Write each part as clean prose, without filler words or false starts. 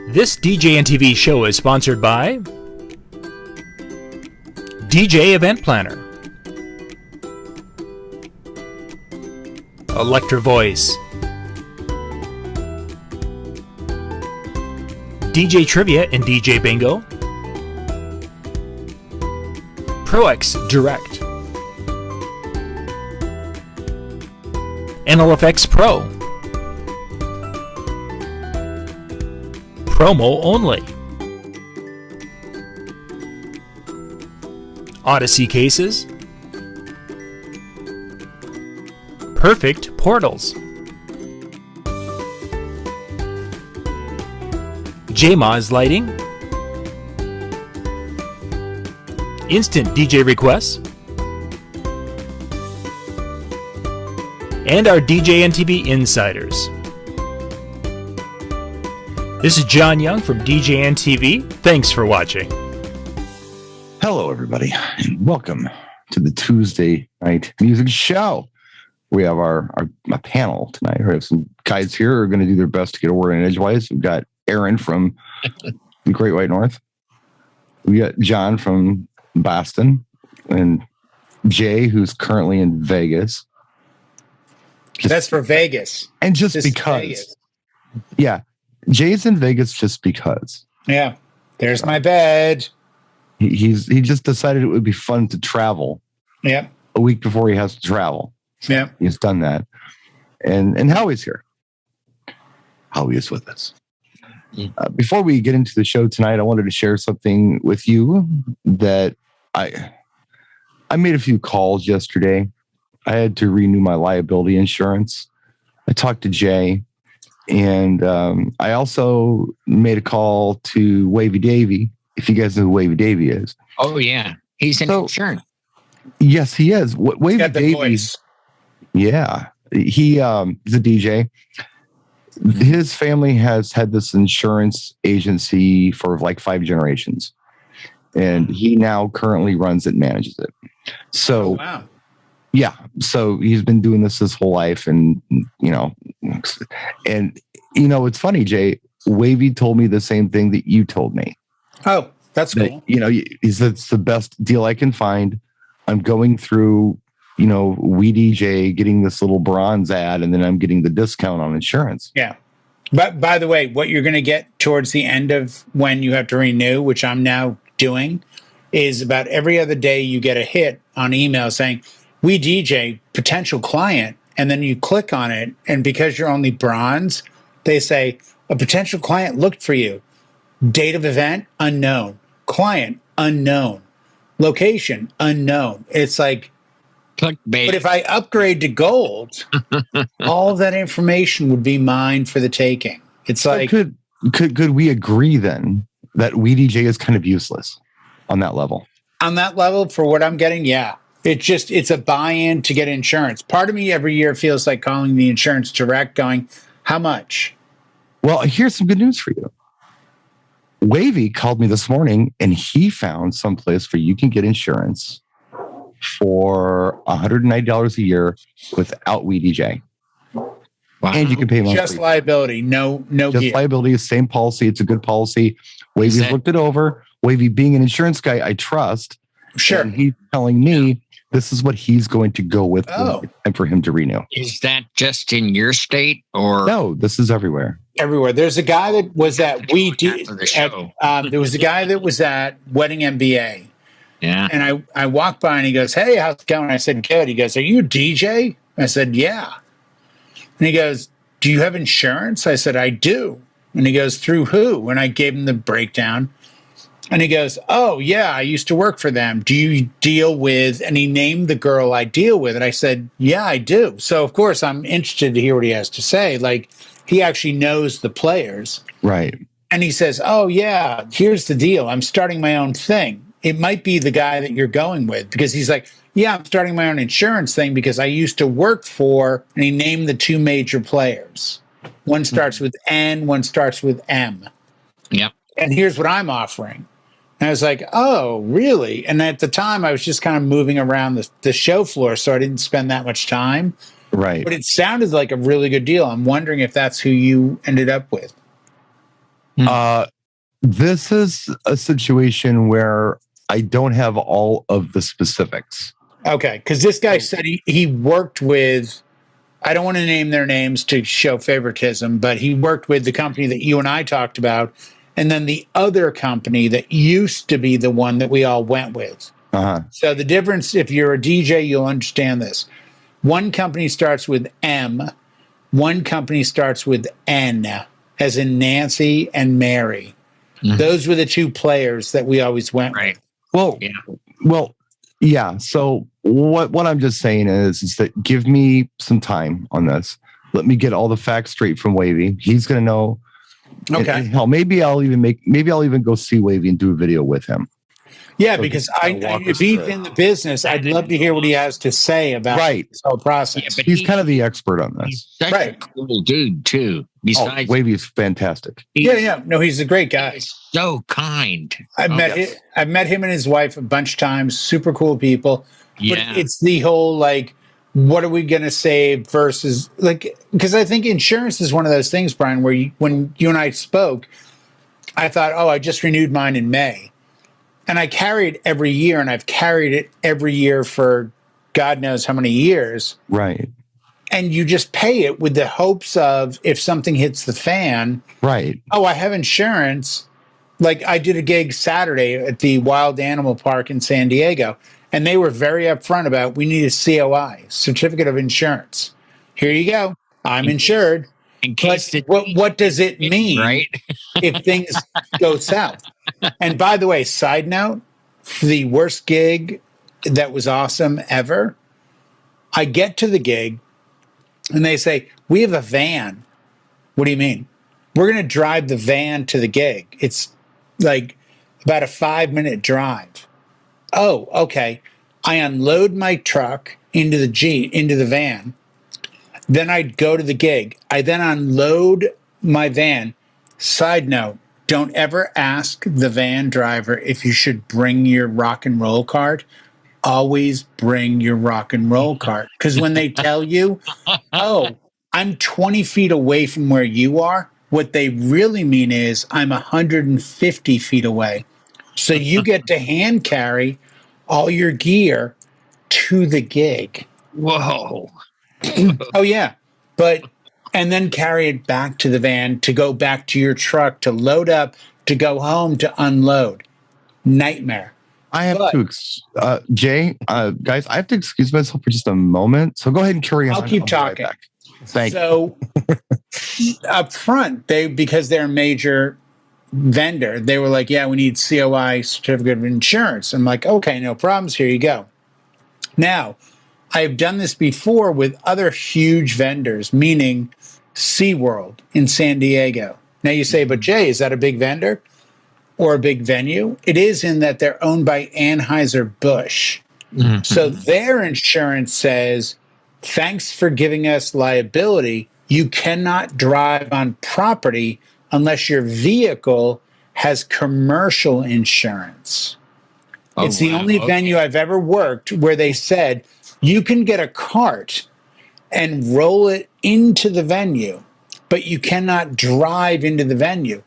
This DJNTV show is sponsored by DJ Event Planner, Electra Voice, DJ Trivia and DJ Bingo, ProX Direct, NLFX Pro, Promo Only, Odyssey Cases, Perfect Portals, JMOZ Lighting, Instant DJ Requests, and our DJNTV Insiders. This is John Young from DJNTV. Thanks for watching. Hello, everybody, and welcome to the Tuesday night music show. We have our panel tonight. We have some guys here who are going to do their best to get a word in edgewise. We've got Aaron from the Great White North. We got John from Boston, and Jay, who's currently in Vegas. That's for Vegas. And just because. Yeah. Jay's in Vegas just because. Yeah. There's my bed. He just decided it would be fun to travel. Yeah. A week before he has to travel. Yeah. He's done that. And Howie's here. Howie is with us. Before we get into the show tonight, I wanted to share something with you that I made a few calls yesterday. I had to renew my liability insurance. I talked to Jay, and I also made a call to Wavy Davy, if you guys know who Wavy Davy is. Oh, yeah. He's in insurance. Yes, he is. Wavy got the Davy. voice. Yeah. He's a DJ. His family has had this insurance agency for like 5 generations, and he now currently runs it, manages it. So, wow. Yeah. So he's been doing this his whole life, and it's funny, Jay. Wavy told me the same thing that you told me. Oh, that's cool. He said it's the best deal I can find. I'm going through, We DJ, getting this little bronze ad, and then I'm getting the discount on insurance. Yeah. But by the way, what you're going to get towards the end of when you have to renew, which I'm now doing, is about every other day you get a hit on email saying, "We DJ, potential client." And then you click on it. And because you're only bronze, they say, "A potential client looked for you. Date of event, unknown. Client, unknown. Location, unknown." It's like, clickbait. but if I upgrade to gold, all of that information would be mine for the taking. It's like, could we agree then that We DJ is kind of useless on that level? on that level for what I'm getting, yeah. It's a buy-in to get insurance. Part of me every year feels like calling the insurance direct, going, "How much?" Well, here's some good news for you. Wavy called me this morning, and he found someplace where you can get insurance for $190 a year without We DJ. Wow. And you can pay monthly. Just liability, no Just gear. liability, same policy. It's a good policy. Wavy's looked it over. Wavy, being an insurance guy I trust. Sure. And he's telling me this is what he's going to go with and for him to renew. Is that just in your state or? No, this is everywhere. Everywhere. There's a guy that was at there was a guy that was at Wedding MBA. Yeah. And I walked by and he goes, "Hey, how's it going?" I said, "Good." He goes, "Are you a DJ?" I said, "Yeah." And he goes, "Do you have insurance?" I said, "I do." And he goes, "Through who?" And I gave him the breakdown. And he goes, "Oh, yeah, I used to work for them. Do you deal with," and he named the girl I deal with. And I said, "Yeah, I do." So, of course, I'm interested to hear what he has to say. Like, he actually knows the players. Right. And he says, "Oh, yeah, here's the deal. I'm starting my own thing." It might be the guy that you're going with, because he's like, "Yeah, I'm starting my own insurance thing because I used to work for," and he named the 2 major players. One starts with N, one starts with M. Yep. And here's what I'm offering. And I was like, "Oh, really?" And at the time, I was just kind of moving around the show floor, so I didn't spend that much time. Right. But it sounded like a really good deal. I'm wondering if that's who you ended up with. This is a situation where I don't have all of the specifics. Okay, because this guy said he worked with, I don't want to name their names to show favoritism, but he worked with the company that you and I talked about, and then the other company that used to be the one that we all went with. So the difference, if you're a DJ, you'll understand this. One company starts with M, one company starts with N, as in Nancy and Mary. Those were the two players that we always went with. Well, yeah. So what I'm just saying is that give me some time on this. Let me get all the facts straight from Wavy. He's going to know. Okay. And hell, maybe I'll even go see Wavy and do a video with him. Yeah, so because if he's in the business, I'd love to hear what he has to say about this whole process. Yeah, but he's kind of the expert on this. He's such a cool dude, too. Besides, Wavy is fantastic. Yeah. No, he's a great guy. So kind. I've met him and his wife a bunch of times. Super cool people. Yeah. But it's the whole, like, what are we going to save versus, like, because I think insurance is one of those things, Brian, where when you and I spoke, I thought, I just renewed mine in May. And I carry it every year, and I've carried it every year for God knows how many years. Right. And you just pay it with the hopes of if something hits the fan. Right. I have insurance. Like I did a gig Saturday at the Wild Animal Park in San Diego, and they were very upfront about we need a COI, certificate of insurance. Here you go. I'm insured. In case what does it mean, right? If things go south? And by the way, side note, the worst gig that was awesome ever, I get to the gig and they say, we have a van. What do you mean? We're going to drive the van to the gig. It's like about a 5-minute drive. Oh, okay. I unload my truck into the van. Then I'd go to the gig. I then unload my van. Side note, don't ever ask the van driver if you should bring your rock and roll card. Always bring your rock and roll card. Because when they tell you, I'm 20 feet away from where you are, what they really mean is I'm 150 feet away. So you get to hand carry all your gear to the gig. Whoa. Oh, yeah. And then carry it back to the van to go back to your truck, to load up, to go home, to unload. Nightmare. I have to, Jay, guys, I have to excuse myself for just a moment. So go ahead and carry on. I'll keep talking. Right Thank you. So up front, because they're a major vendor, they were like, yeah, we need COI, certificate of insurance. I'm like, okay, no problems. Here you go. Now, I've done this before with other huge vendors, meaning SeaWorld in San Diego. Now you say, but Jay, is that a big vendor or a big venue? It is, in that they're owned by Anheuser-Busch. Mm-hmm. So their insurance says, thanks for giving us liability. You cannot drive on property unless your vehicle has commercial insurance. It's the only venue I've ever worked where they said, you can get a cart and roll it into the venue, but you cannot drive into the venue.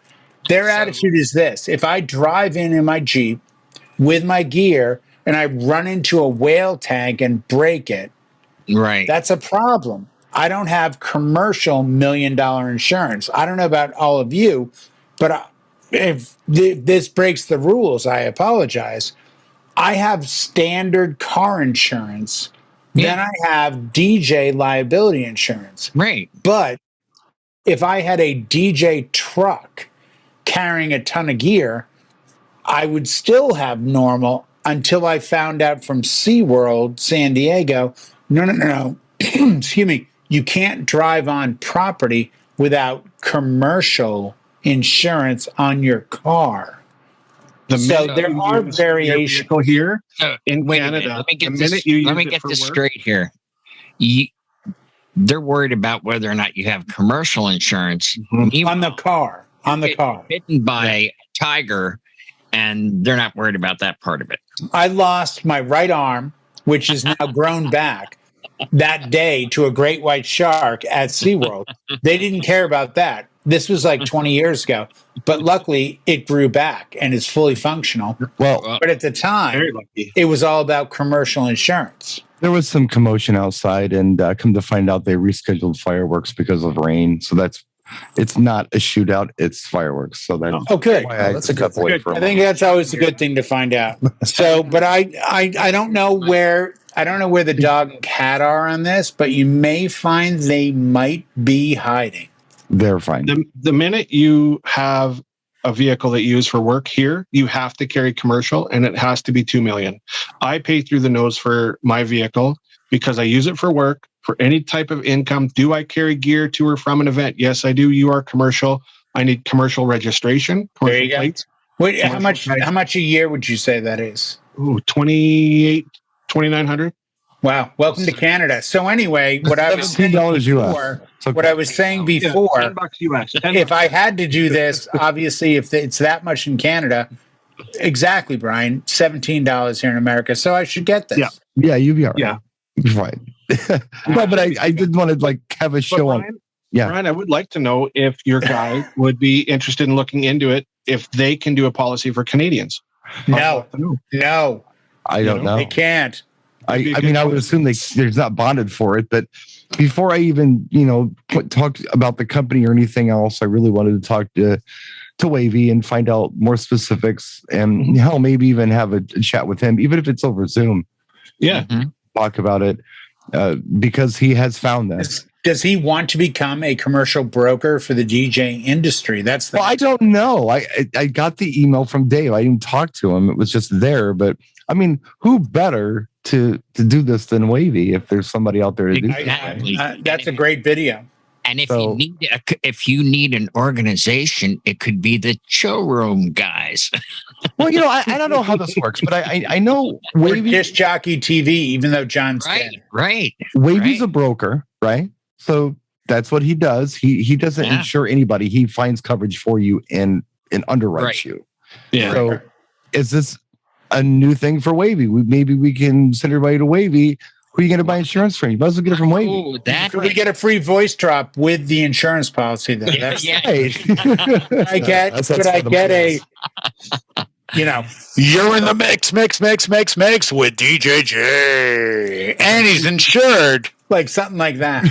Their attitude is this: if I drive in my Jeep with my gear and I run into a whale tank and break it, right, that's a problem. I don't have commercial $1 million insurance. I don't know about all of you, but if this breaks the rules, I apologize. I have standard car insurance. Yeah. Then I have DJ liability insurance. Right. But if I had a DJ truck carrying a ton of gear, I would still have normal until I found out from SeaWorld San Diego, no. Excuse me. You can't drive on property without commercial insurance on your car. So there are variations here in Canada. Let me get this straight here. They're worried about whether or not you have commercial insurance on the car. Bitten by a tiger, and they're not worried about that part of it. I lost my right arm, which is now grown back, that day to a great white shark at SeaWorld. They didn't care about that. This was like 20 years ago, but luckily it grew back and is fully functional. Well, But at the time, Very lucky. it was all about commercial insurance. there was some commotion outside, and come to find out, they rescheduled fireworks because of rain. So it's not a shootout; it's fireworks. So that's Oh, good. why I that's a step good away thing. from I think that's always a good thing to find out. So, but I don't know where the dog and cat are on this, but you may find they might be hiding. They're fine. The minute you have a vehicle that you use for work here, you have to carry commercial, and it has to be 2 million. I pay through the nose for my vehicle because I use it for work, for any type of income. Do I carry gear to or from an event? Yes, I do. You are commercial. I need commercial registration, There commercial you go. plates. Wait, how Commercial much? price. How much a year would you say that is? Ooh, 2,900. Wow! Welcome to Canada. So anyway, what I was saying $17 US. before, It's okay. what I was saying Yeah, before, $10 US. if I had to do this, obviously, if it's that much in Canada, exactly, Brian, $17 here in America. So I should get this. Yeah. Yeah, you'd be all right. Yeah. You'd be fine. No, but I did want to like have a But show on. Brian, Yeah. Brian, I would like to know if your guy would be interested in looking into it, if they can do a policy for Canadians. No, No. no, I don't know. they can't. I mean, I would assume there's not bonded for it, but before I even, talk about the company or anything else, I really wanted to talk to Wavy and find out more specifics, and hell, maybe even have a chat with him, even if it's over Zoom. Yeah. Talk about it because he has found this. Does he want to become a commercial broker for the DJ industry? That's the Well, I don't know. I got the email from Dave. I didn't talk to him. It was just there. But I mean, who better to do this than Wavy if there's somebody out there to do it? Exactly. That's a great video. And if So- you need an organization, it could be the showroom guys. Well, I don't know how this works, but I know Or Wavy, Disc Jockey TV, even though John's Right, dead. right. Wavy's right. a broker, right? So that's what he does. He doesn't Yeah. insure anybody. He finds coverage for you and underwrites Right. you. Yeah. So is this a new thing for Wavy? Maybe we can send everybody to Wavy. Who are you going to buy insurance from? You might as well get it from Wavy. Oh, that Could we get a free voice drop with the insurance policy though? That's yeah. Hey. I get. That's Could I for the get a? boys. You're in the mix with DJJ. And he's insured. Like something like that.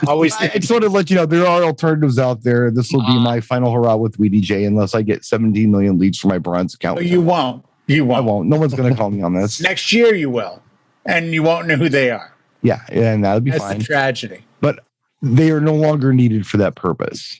Always I just want to let you know there are alternatives out there. This will be my final hurrah with WeDJ unless I get 17 million leads for my bronze account. Oh, you won't. You I won't. won't. No one's going to call me on this. Next year you will, and you won't know who they are. Yeah, and that'll be That's fine. the tragedy. But they are no longer needed for that purpose.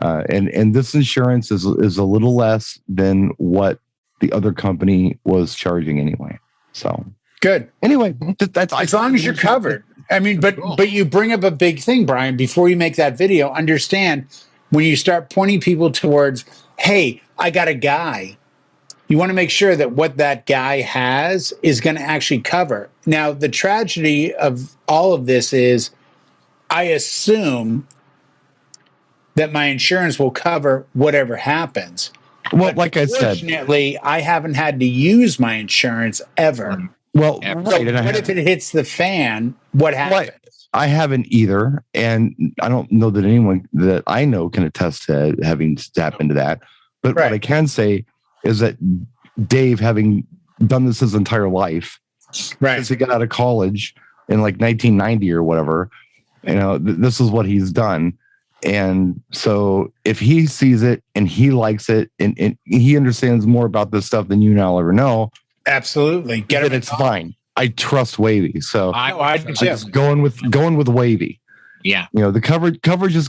And this insurance is a little less than what the other company was charging anyway. So Good. anyway, that's As long as you're covered. I mean, but you bring up a big thing, Brian. Before you make that video, understand when you start pointing people towards, hey, I got a guy. You want to make sure that what that guy has is going to actually cover. Now, the tragedy of all of this is I assume that my insurance will cover whatever happens. Well, But like I said, fortunately, I haven't had to use my insurance ever. well, Yeah. So right, and what if it hits the fan? What happens? I haven't either, and I don't know that anyone that I know can attest to having happened to that. But Right. what I can say is that Dave, having done this his entire life, Right. since he got out of college in like 1990 or whatever, this is what he's done. And so if he sees it and he likes it and he understands more about this stuff than you and I'll ever know, Absolutely. Get then him. it's fine. I trust Wavy. So I do I'm too. just going with Wavy. Yeah. The coverage is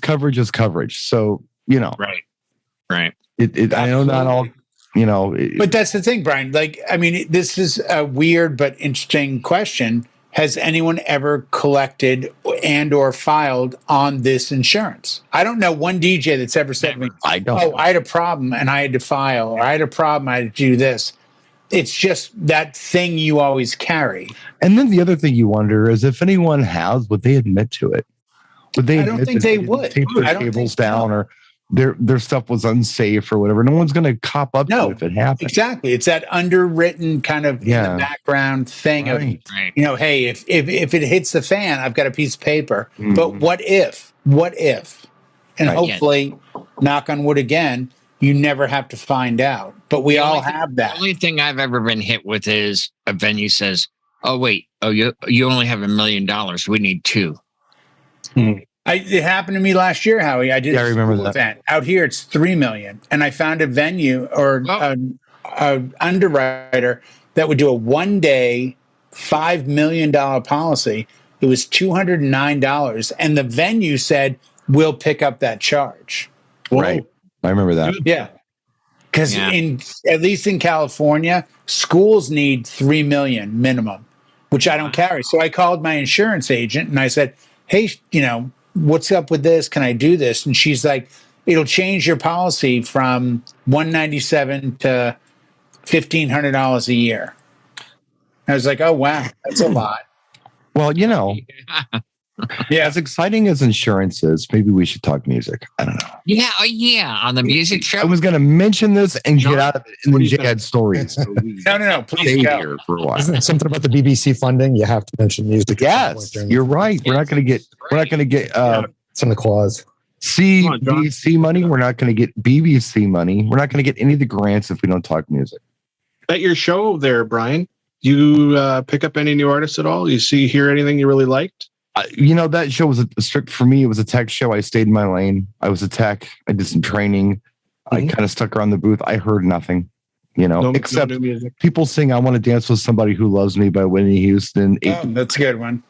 coverage. So, Right. I know not all, But that's the thing, Brian. Like, I mean, this is a weird but interesting question. Has anyone ever collected and or filed on this insurance? I don't know one DJ that's ever said to me, I don't. oh, I had a problem and I had to file, or I had a problem, I had to do this. It's just that thing you always carry. And then the other thing you wonder is if anyone has, would they admit to it? Would they? I don't admit think that they didn't would. tape their I don't think cables so. down, or their stuff was unsafe or whatever. No one's going to cop up to No, it if it happens. exactly. It's that underwritten kind of in Yeah. the background thing of, Right. Right. hey, if it hits the fan, I've got a piece of paper. Mhm. But what if? What if? And Right. hopefully, knock on wood again, you never have to find out. But we all have that. The only thing I've ever been hit with is a venue says, "Oh wait, you only have $1 million. We need 2." It happened to me last year, Howie. I did Yeah, I a remember school that. event out here. It's 3 million, and I found a venue or a underwriter that would do a 1-day $5 million policy. It was $209, and the venue said we'll pick up that charge. Right. I remember that. Yeah, because Yeah. at least in California, schools need 3 million minimum, which I don't carry. So I called my insurance agent and I said, "Hey, what's up with this? Can I do this?" And she's like, "It'll change your policy from $197 to $1,500 a year." I was like, "Oh wow, that's a lot." Well, Yeah, as exciting as insurance is, maybe we should talk music. I don't know. Yeah, on the music show. I was going to mention this and John, get out of it, and what then do you Jay think? had stories. So we no, please stayed go. here for a while. Isn't it something about the BBC funding? You have to mention music. at some point Yes, during you're right. We're not going to get. We're not going to get It's in the clause. Come on, John. CBC money. We're not going to get BBC money. We're not going to get any of the grants if we don't talk music. At your show there, Brian, you pick up any new artists at all? You hear anything you really liked? That show was a strict for me. It was a tech show. I stayed in my lane. I was a tech. I did some training. I Mhm. kind of stuck around the booth. I heard nothing, except no new music. people sing "I Want to Dance with Somebody Who Loves Me" by Whitney Houston. Oh, that's a good one.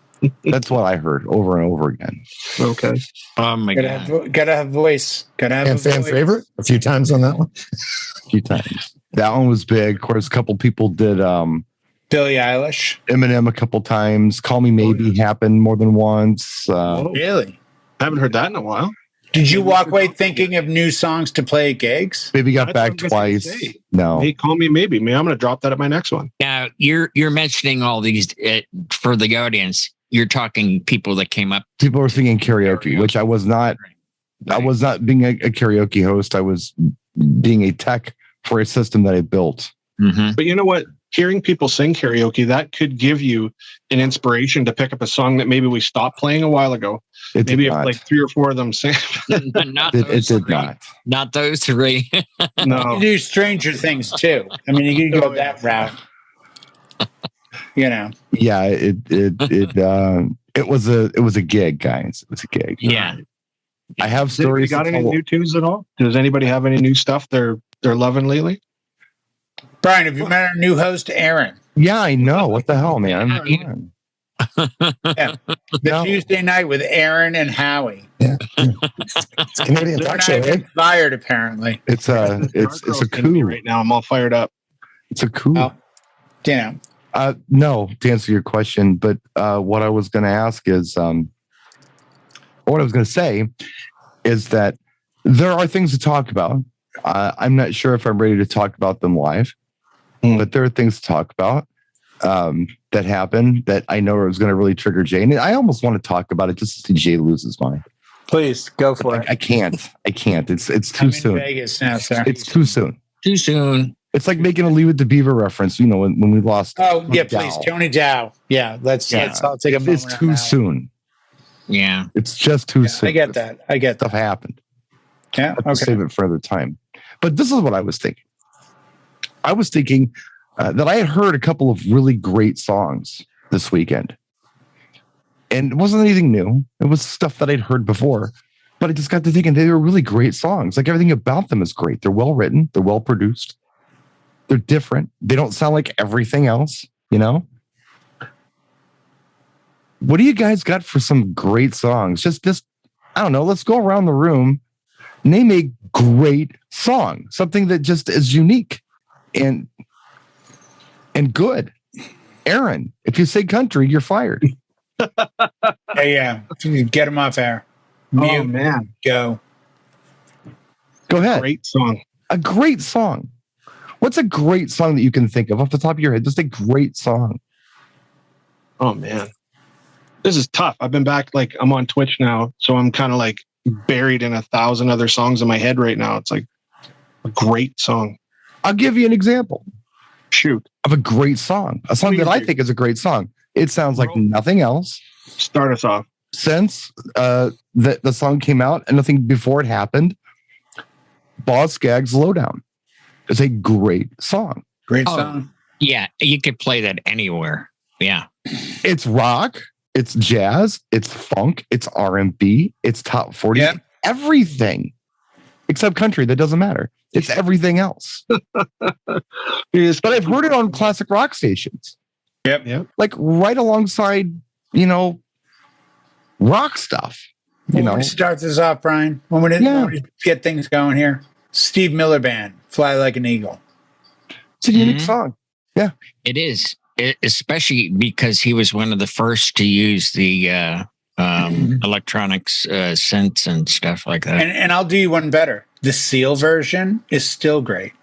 That's what I heard over and over again. Okay. Oh my Gotta god. have voice. Gotta have And a fan voice. favorite a few times on that one. A few times. That one was big. Of course, a couple people did Billie Eilish. Eminem a couple times. Call Me Maybe happened more than once. Whoa. Really? I haven't heard that in a while. Did you Maybe walk we away should- thinking of new songs to play at gigs? Baby got That's back what I was gonna twice. say. No. Hey, call me maybe. I'm going to drop that at my next one. Now you're mentioning all these for the audience. You're talking people that came up. People were singing karaoke, which I was not. I was not being a karaoke host. I was being a tech for a system that I built. Mm-hmm. But you know what? Hearing people sing karaoke, that could give you an inspiration to pick up a song that maybe we stopped playing a while ago. It Maybe did if not. like 3 or 4 of them sing. Not It those did three. not. Not those 3. No. You do Stranger Things too. I mean, you can go that route. Yeah, it was a gig, guys. It was a gig. Yeah. I have Has anybody stories. got to any tell. new tunes at all? Does anybody have any new stuff they're loving lately? Brian, have you met our new host, Aaron? Yeah, I know. What the hell, man? The No. Tuesday night with Aaron and Howie. It's a Canadian They're talk not show, even right? fired, apparently. It's a coup. right now. I'm all fired up. It's a coup. Oh. Damn. No, to answer your question, but what I was going to ask is, or what I was going to say is that there are things to talk about. I'm not sure if I'm ready to talk about them live, but there are things to talk about that happened that I know is going to really trigger Jay. And I almost want to talk about it just to see Jay lose his mind. Please go for it. I can't. It's I'm too in soon. Vegas now, sir. It's too soon. Too soon. It's like making a Leave It to Beaver reference, when we lost. Oh, yeah, Dow. please. Tony Dow. Yeah, let's I'll take a moment. It's too on that. soon. Yeah. It's just too Yeah, soon. I get that. Stuff happened. Yeah. I have to Okay. save it for another time. But this is what I was thinking. I was thinking that I had heard a couple of really great songs this weekend. And it wasn't anything new. It was stuff that I'd heard before. But I just got to thinking they were really great songs. Like everything about them is great. They're well written. They're well produced. They're different. They don't sound like everything else, What do you guys got for some great songs? Just I don't know. Let's go around the room. Name a great song, something that just is unique and good. Aaron, if you say country, you're fired. Yeah. Get him off air. Oh, Mute. man. Go. Go ahead. Great song. A great song. What's a great song that you can think of off the top of your head? Just a great song. Oh, man. This is tough. I've been back, I'm on Twitch now. So I'm kind of buried in 1,000 other songs in my head right now. It's like a great song. I'll give you an example Shoot. of a great song, a song that I think is a great song. It sounds like nothing else. Start us off. Since the song came out and nothing before it happened, Boz Scaggs Lowdown. It's a great song. Great song. Yeah, you could play that anywhere. Yeah. It's rock, it's jazz, it's funk, it's R&B, it's top 40, everything except country. That doesn't matter. It's everything else. But I've heard it on classic rock stations. Yep. Like right alongside, rock stuff. Want to start this off, Brian? When we get things going here. Steve Miller Band, Fly Like an Eagle. It's a unique song. Yeah. It is. Especially because he was one of the first to use the electronics synths and stuff like that. And I'll do you one better. The Seal version is still great.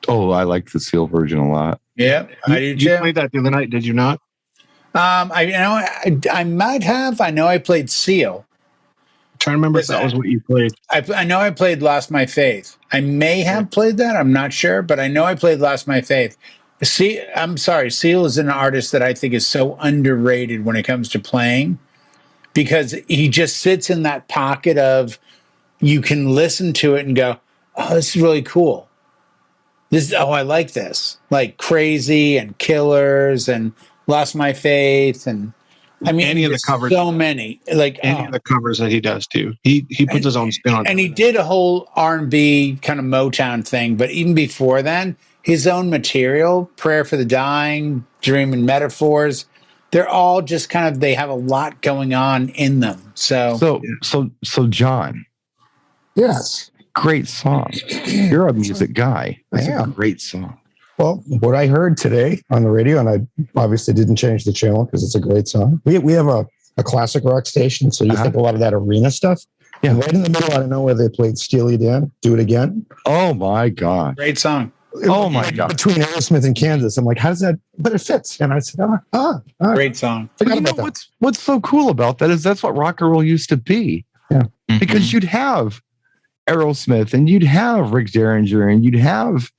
Oh, I like the Seal version a lot. Yep, I do too. You played that the other night, did you not? I might have. I know I played Seal. I'm trying to remember if that was what you played. I know I played Lost My Faith. I may have played that. I'm not sure, but I know I played Lost My Faith. I'm sorry. Seal is an artist that I think is so underrated when it comes to playing because he just sits in that pocket of you can listen to it and go, oh, this is really cool. I like this. Like Crazy and Killers and Lost My Faith and any of the covers. So many. Like any of the covers that he does too. He puts his own spin on it. And he did a whole R&B kind of Motown thing, but even before then, his own material, Prayer for the Dying, Dream and Metaphors, they're all just kind of, they have a lot going on in them. So John. Yes. Great song. You're a music guy. That's a great song. Well, what I heard today on the radio, and I obviously didn't change the channel because it's a great song. We have a classic rock station, so you think a lot of that arena stuff. Yeah. And right in the middle, I don't know where they played Steely Dan, Do It Again. Oh, my God. Great song. Oh, my God. Between Aerosmith and Kansas. I'm like, how does that, but it fits. And I said, great song. What's so cool about that is that's what rock and roll used to be. Yeah. Because you'd have Aerosmith and you'd have Rick Derringer and you'd have,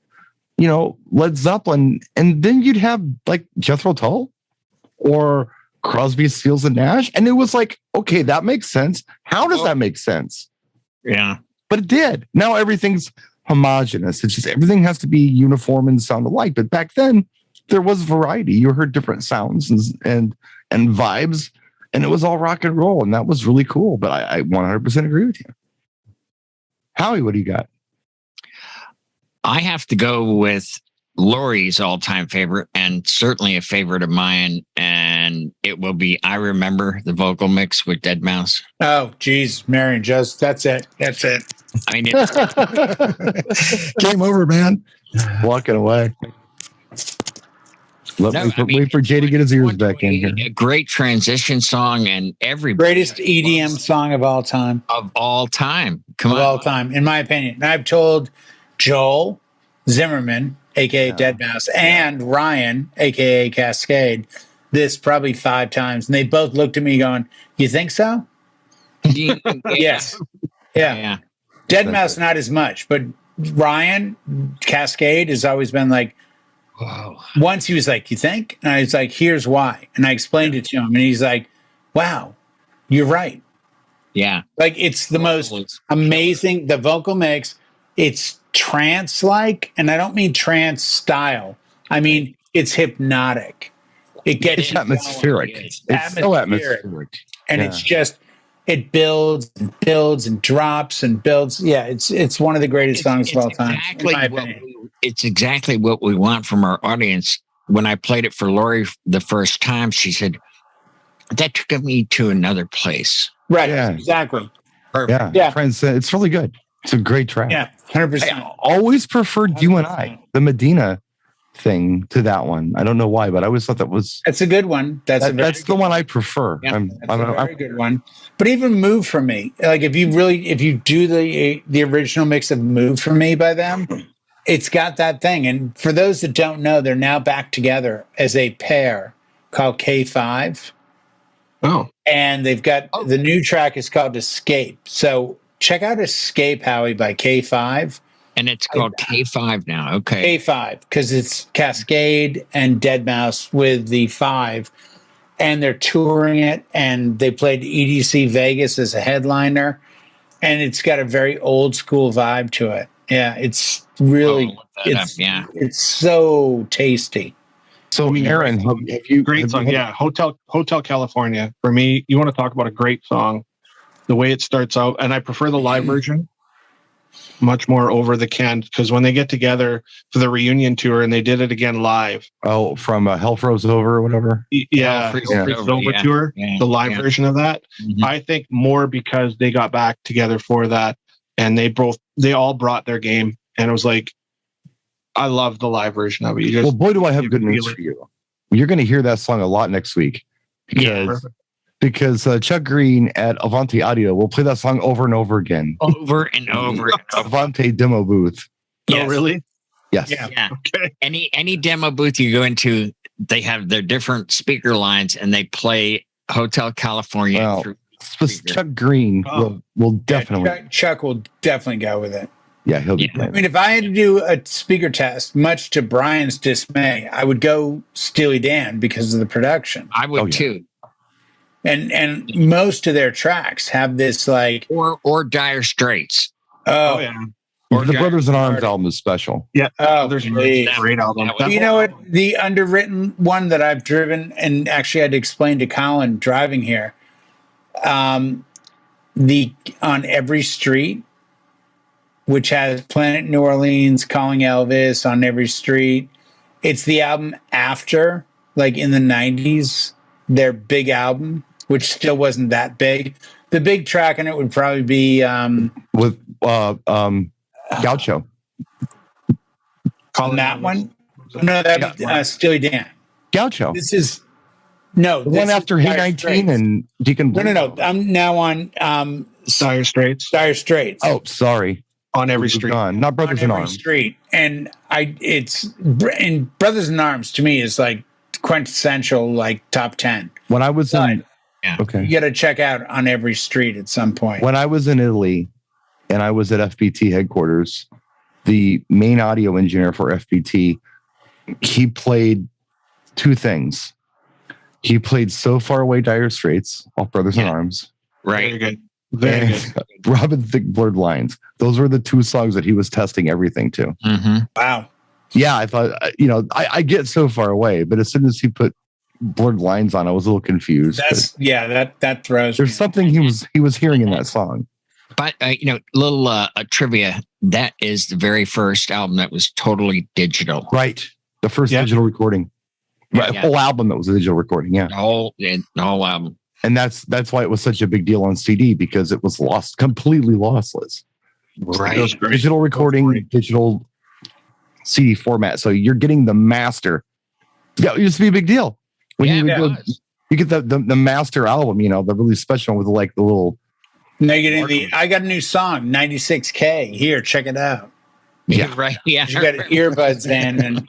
Led Zeppelin, and then you'd have like Jethro Tull or Crosby, Stills and Nash. And it was like, okay, that makes sense. How does that make sense? Yeah. But it did. Now everything's homogenous. It's just everything has to be uniform and sound alike. But back then there was variety. You heard different sounds and vibes, and it was all rock and roll. And that was really cool. But I 100% agree with you. Howie, what do you got? I have to go with Lori's all-time favorite, and certainly a favorite of mine, and it will be I Remember, the vocal mix with Deadmau5. Oh, geez, Marion, just that's it. I mean, Game over, man. Walking away. Wait for Jay to get his ears back in here. A great transition song, and greatest EDM song of all time. Of all time. Come on. Of all time, in my opinion. And I've told Joel Zimmerman, aka Deadmau5, and Ryan, aka Cascade, this probably 5 times, and they both looked at me going, "You think so?" Yes. Yeah. Deadmau5 not as much, but Ryan Cascade has always been like, wow. Once he was like, "You think?" And I was like, "Here's why." And I explained it to him, and he's like, "Wow, you're right." Yeah. Like it's the most amazing, the vocal mix, it's trance-like, and I don't mean trance style. I mean, it's hypnotic. It's atmospheric. It's so atmospheric. And it's just, it builds and builds and drops and builds. Yeah, it's one of the greatest songs of all time. It's exactly what we want from our audience. When I played it for Lori the first time, she said, that took me to another place. Right, yeah. Exactly. Perfect. Yeah. Friends, it's really good. It's a great track. Yeah, 100%. I always preferred 100%. You and I, the Medina thing, to that one. I don't know why, but I always thought that was... That's a good one. That's the one I prefer. Yeah, that's a very good one. But even Move For Me, like if you do the original mix of Move For Me by them, it's got that thing. And for those that don't know, they're now back together as a pair called K5. Oh. And they've got the new track is called Escape. So check out Escape Howie by K5. And it's called K5 now. Okay. K5, because it's Cascade and Deadmau5 with the 5. And they're touring it, and they played EDC Vegas as a headliner. And it's got a very old school vibe to it. Yeah, it's really, it's so tasty. So, Aaron, have you great song? Yeah, Hotel California. For me, you want to talk about a great song. The way it starts out, and I prefer the live version much more over the canned, because when they get together for the reunion tour and they did it again live. Oh, from Hell Froze Over or whatever. Yeah, Hell Froze Over tour, the live version of that. Mm-hmm. I think more because they got back together for that, and they all brought their game, and it was like, I love the live version of it. Well, boy, do I have good news for you. You're going to hear that song a lot next week because Chuck Green at Avante Audio will play that song over and over again. Over and over. Avante demo booth. Yes. Oh, really? Yes. Yeah. Okay. Any demo booth you go into, they have their different speaker lines, and they play Hotel California. Well, Chuck Green will definitely. Chuck will definitely go with it. Yeah, he'll be playing. I mean, if I had to do a speaker test, much to Brian's dismay, I would go Steely Dan because of the production. I would too. And most of their tracks have this like or Dire Straits. Oh yeah. Or the Brothers in Arms album is special. Yeah. There's a great album. You know what? The underwritten one that I've driven and actually had to explain to Colin driving here. The On Every Street, which has Planet New Orleans, Calling Elvis, On Every Street. It's the album after, like in the 90s, their big album, which still wasn't that big. The big track in it would probably be with Gaucho. On that one? No, that was Steely Dan. Gaucho. This is the one after Hey 19 and Deacon Blue. No. I'm now on Dire Straits. Dire Straits. Oh, sorry. On Every Street. Not Brothers in Arms. Street. And Brothers in Arms to me is like quintessential, like top 10. When I was in, you got to check out On Every Street at some point. When I was in Italy and I was at FPT headquarters, the main audio engineer for FPT, he played two things. He played So Far Away, Dire Straits, off Brothers in Arms. Right. Very good. Very good. Robin Thicke, Blurred Lines. Those were the two songs that he was testing everything to. Mm-hmm. Wow. Yeah, I thought, I get So Far Away, but as soon as he put Blurred Lines on, I was a little confused. That throws. There's something he was hearing in that song. But little trivia. That is the very first album that was totally digital. Right. The first digital recording. Right. Whole album that was a digital recording. Yeah. The whole album. And that's why it was such a big deal on CD, because it was completely lossless. Right. Digital recording, digital CD format. So you're getting the master. Yeah, it used to be a big deal. When you get the master album, the really special one with like the little. I got a new song, 96K. Here, check it out. Yeah, right. Yeah, you got earbuds in, and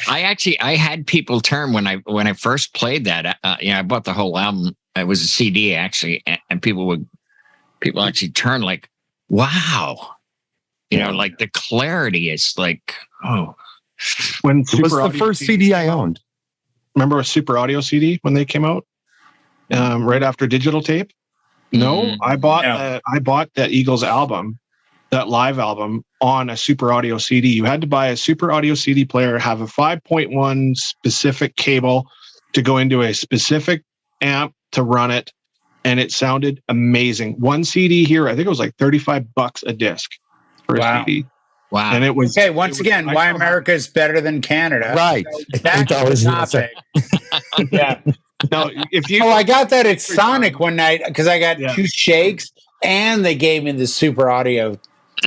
I had people turn when I first played that. I bought the whole album. It was a CD actually, and people actually turn like, wow, like the clarity is like, oh. When it was the first CD I owned. Remember a Super Audio CD when they came out, right after digital tape? No, I bought that Eagles album, that live album, on a Super Audio CD. You had to buy a Super Audio CD player, have a 5.1 specific cable to go into a specific amp to run it, and it sounded amazing. One CD here, I think it was like $35 a disc for a CD. Wow. And it was okay. Once again, why America is better than Canada. Right. So back to the topic. Yeah. Now, I got that at Sonic one night because I got two shakes and they gave me the Super Audio.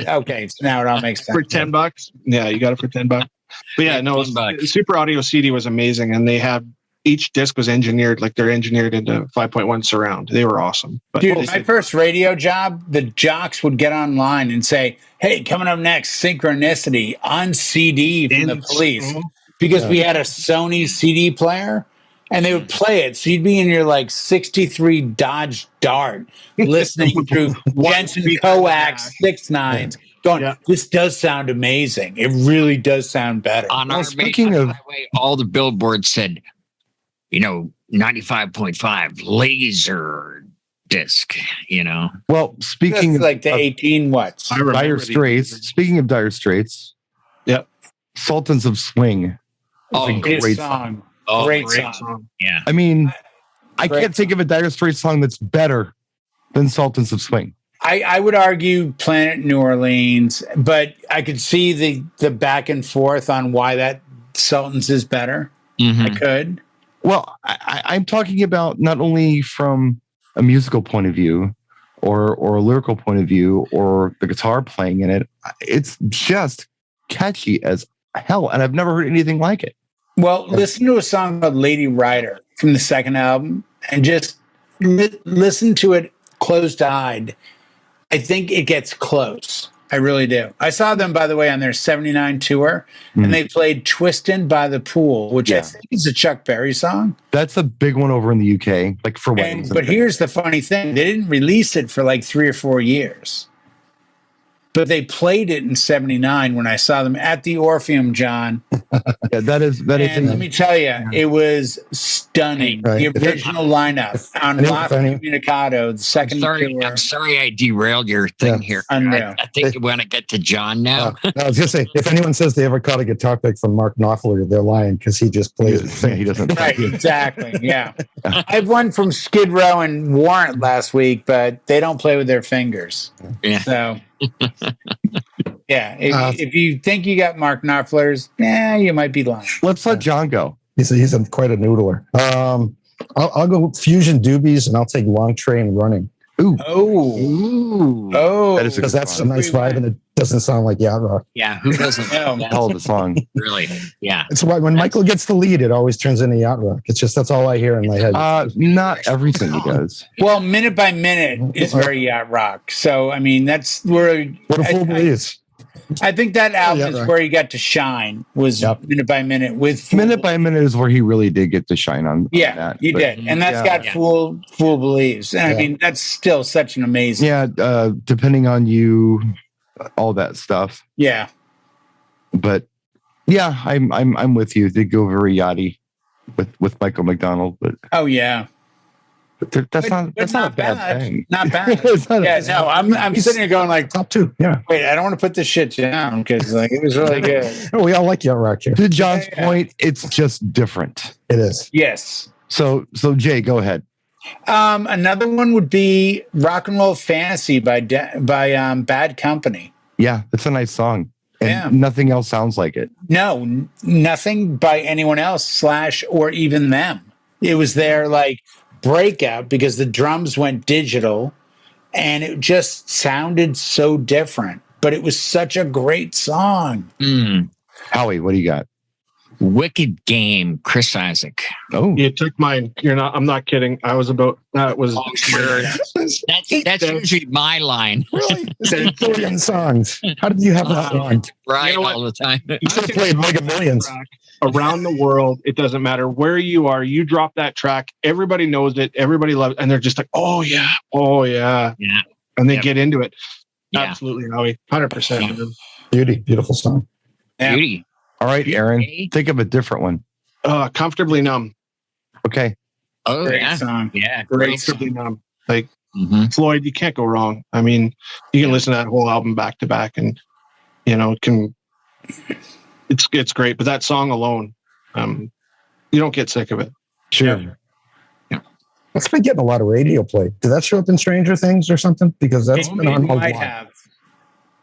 Okay, so now it all makes sense. For $10. Yeah, you got it for $10. But yeah, no, Super Audio CD was amazing, and they had each disc was engineered like they're engineered into 5.1 surround. They were awesome. But dude, my first radio job, the jocks would get online and say, "Hey, coming up next, Synchronicity on CD from the Police," because we had a Sony CD player. and they would play it. So you'd be in your like 63 Dodge Dart listening through Jensen Coax 6.9s going, this does sound amazing. It really does sound better. On our speaking of highway, all the billboards said, 95.5 laser disc, Well, speaking of like the 18 watts. Dire Straits. Speaking of Dire Straits. Yep. Sultans of Swing. Oh, great song. Oh, great song. Yeah. I mean, I can't think of a Dire Straits song that's better than Sultans of Swing. I would argue Planet New Orleans, but I could see the back and forth on why that Sultans is better. I could. Well, I'm talking about not only from a musical point of view or a lyrical point of view or the guitar playing in it. It's just catchy as hell. And I've never heard anything like it. Well, listen to a song called Lady Rider from the second album and just listen to it closed-eyed. I think it gets close. I really do. I saw them, by the way, on their 79 tour, and they played Twistin' by the Pool, which I think is a Chuck Berry song. That's a big one over in the UK, like for weddings. But here's the funny thing. They didn't release it for like 3 or 4 years. But they played it in 79 when I saw them at the Orpheum, John. Yeah, that is. And let me tell you, it was stunning. Right. The original lineup on La Comunicado, the second I'm sorry I derailed your thing here. I think you want to get to John now. I was going to say, if anyone says they ever caught a guitar pick from Mark Knopfler, they're lying because he just plays it. He doesn't. Right, exactly. Yeah. I have one from Skid Row and Warrant last week, but they don't play with their fingers. Yeah. So... yeah, if you think you got Mark Knopfler's, you might be lying. Let's let John go. He's quite a noodler. I'll go Fusion Doobies, and I'll take Long Train Running. Ooh. Oh. That is because that's a nice vibe, and it doesn't sound like yacht rock. Yeah, who doesn't know? Hell of a song. Really? Yeah. It's why when Michael gets the lead, it always turns into yacht rock. It's just that's all I hear in my head. Not everything he does. Well, Minute by Minute is very yacht rock. So I mean, that's where what a fool believes. I think that album is where he got to shine. Was Minute by Minute with Minute by Minute is where he really did get to shine on. Yeah, that, he did, and that's got Fool Believes, and I mean that's still such an amazing. Yeah, depending on you, all that stuff. Yeah, but yeah, I'm with you. They go very yachty with Michael McDonald, but oh yeah. That's not a bad thing. Not bad. I'm sitting here going like top 2. Yeah. Wait, I don't want to put this shit down because like it was really good. We all like yacht rock here. To John's point, it's just different. It is. Yes. So Jay, go ahead. Another one would be Rock and Roll Fantasy by Bad Company. Yeah, it's a nice song. And nothing else sounds like it. No, nothing by anyone else / or even them. It was their like breakout because the drums went digital and it just sounded so different, but it was such a great song. Howie, what do you got? Wicked Game, Chris Isaac. Oh, you took mine. I'm not kidding. I was about that was sure. That's usually my line. Really? It's 1 billion songs. How did you have that song? Right, all the time. You should have played Mega Millions. Around the world, it doesn't matter where you are. You drop that track, everybody knows it, everybody loves it, and they're just like, "Oh yeah, and they get into it. Absolutely, Howie, 100%. Beautiful song. Beauty. All right, Aaron, think of a different one. Comfortably Numb. Okay. Oh, great song. Yeah, Comfortably Numb. Like Floyd, you can't go wrong. I mean, you can listen to that whole album back to back, and it's great. But that song alone, you don't get sick of it. Sure. Yeah. That's been getting a lot of radio play. Did that show up in Stranger Things or something? Because that's been on a lot.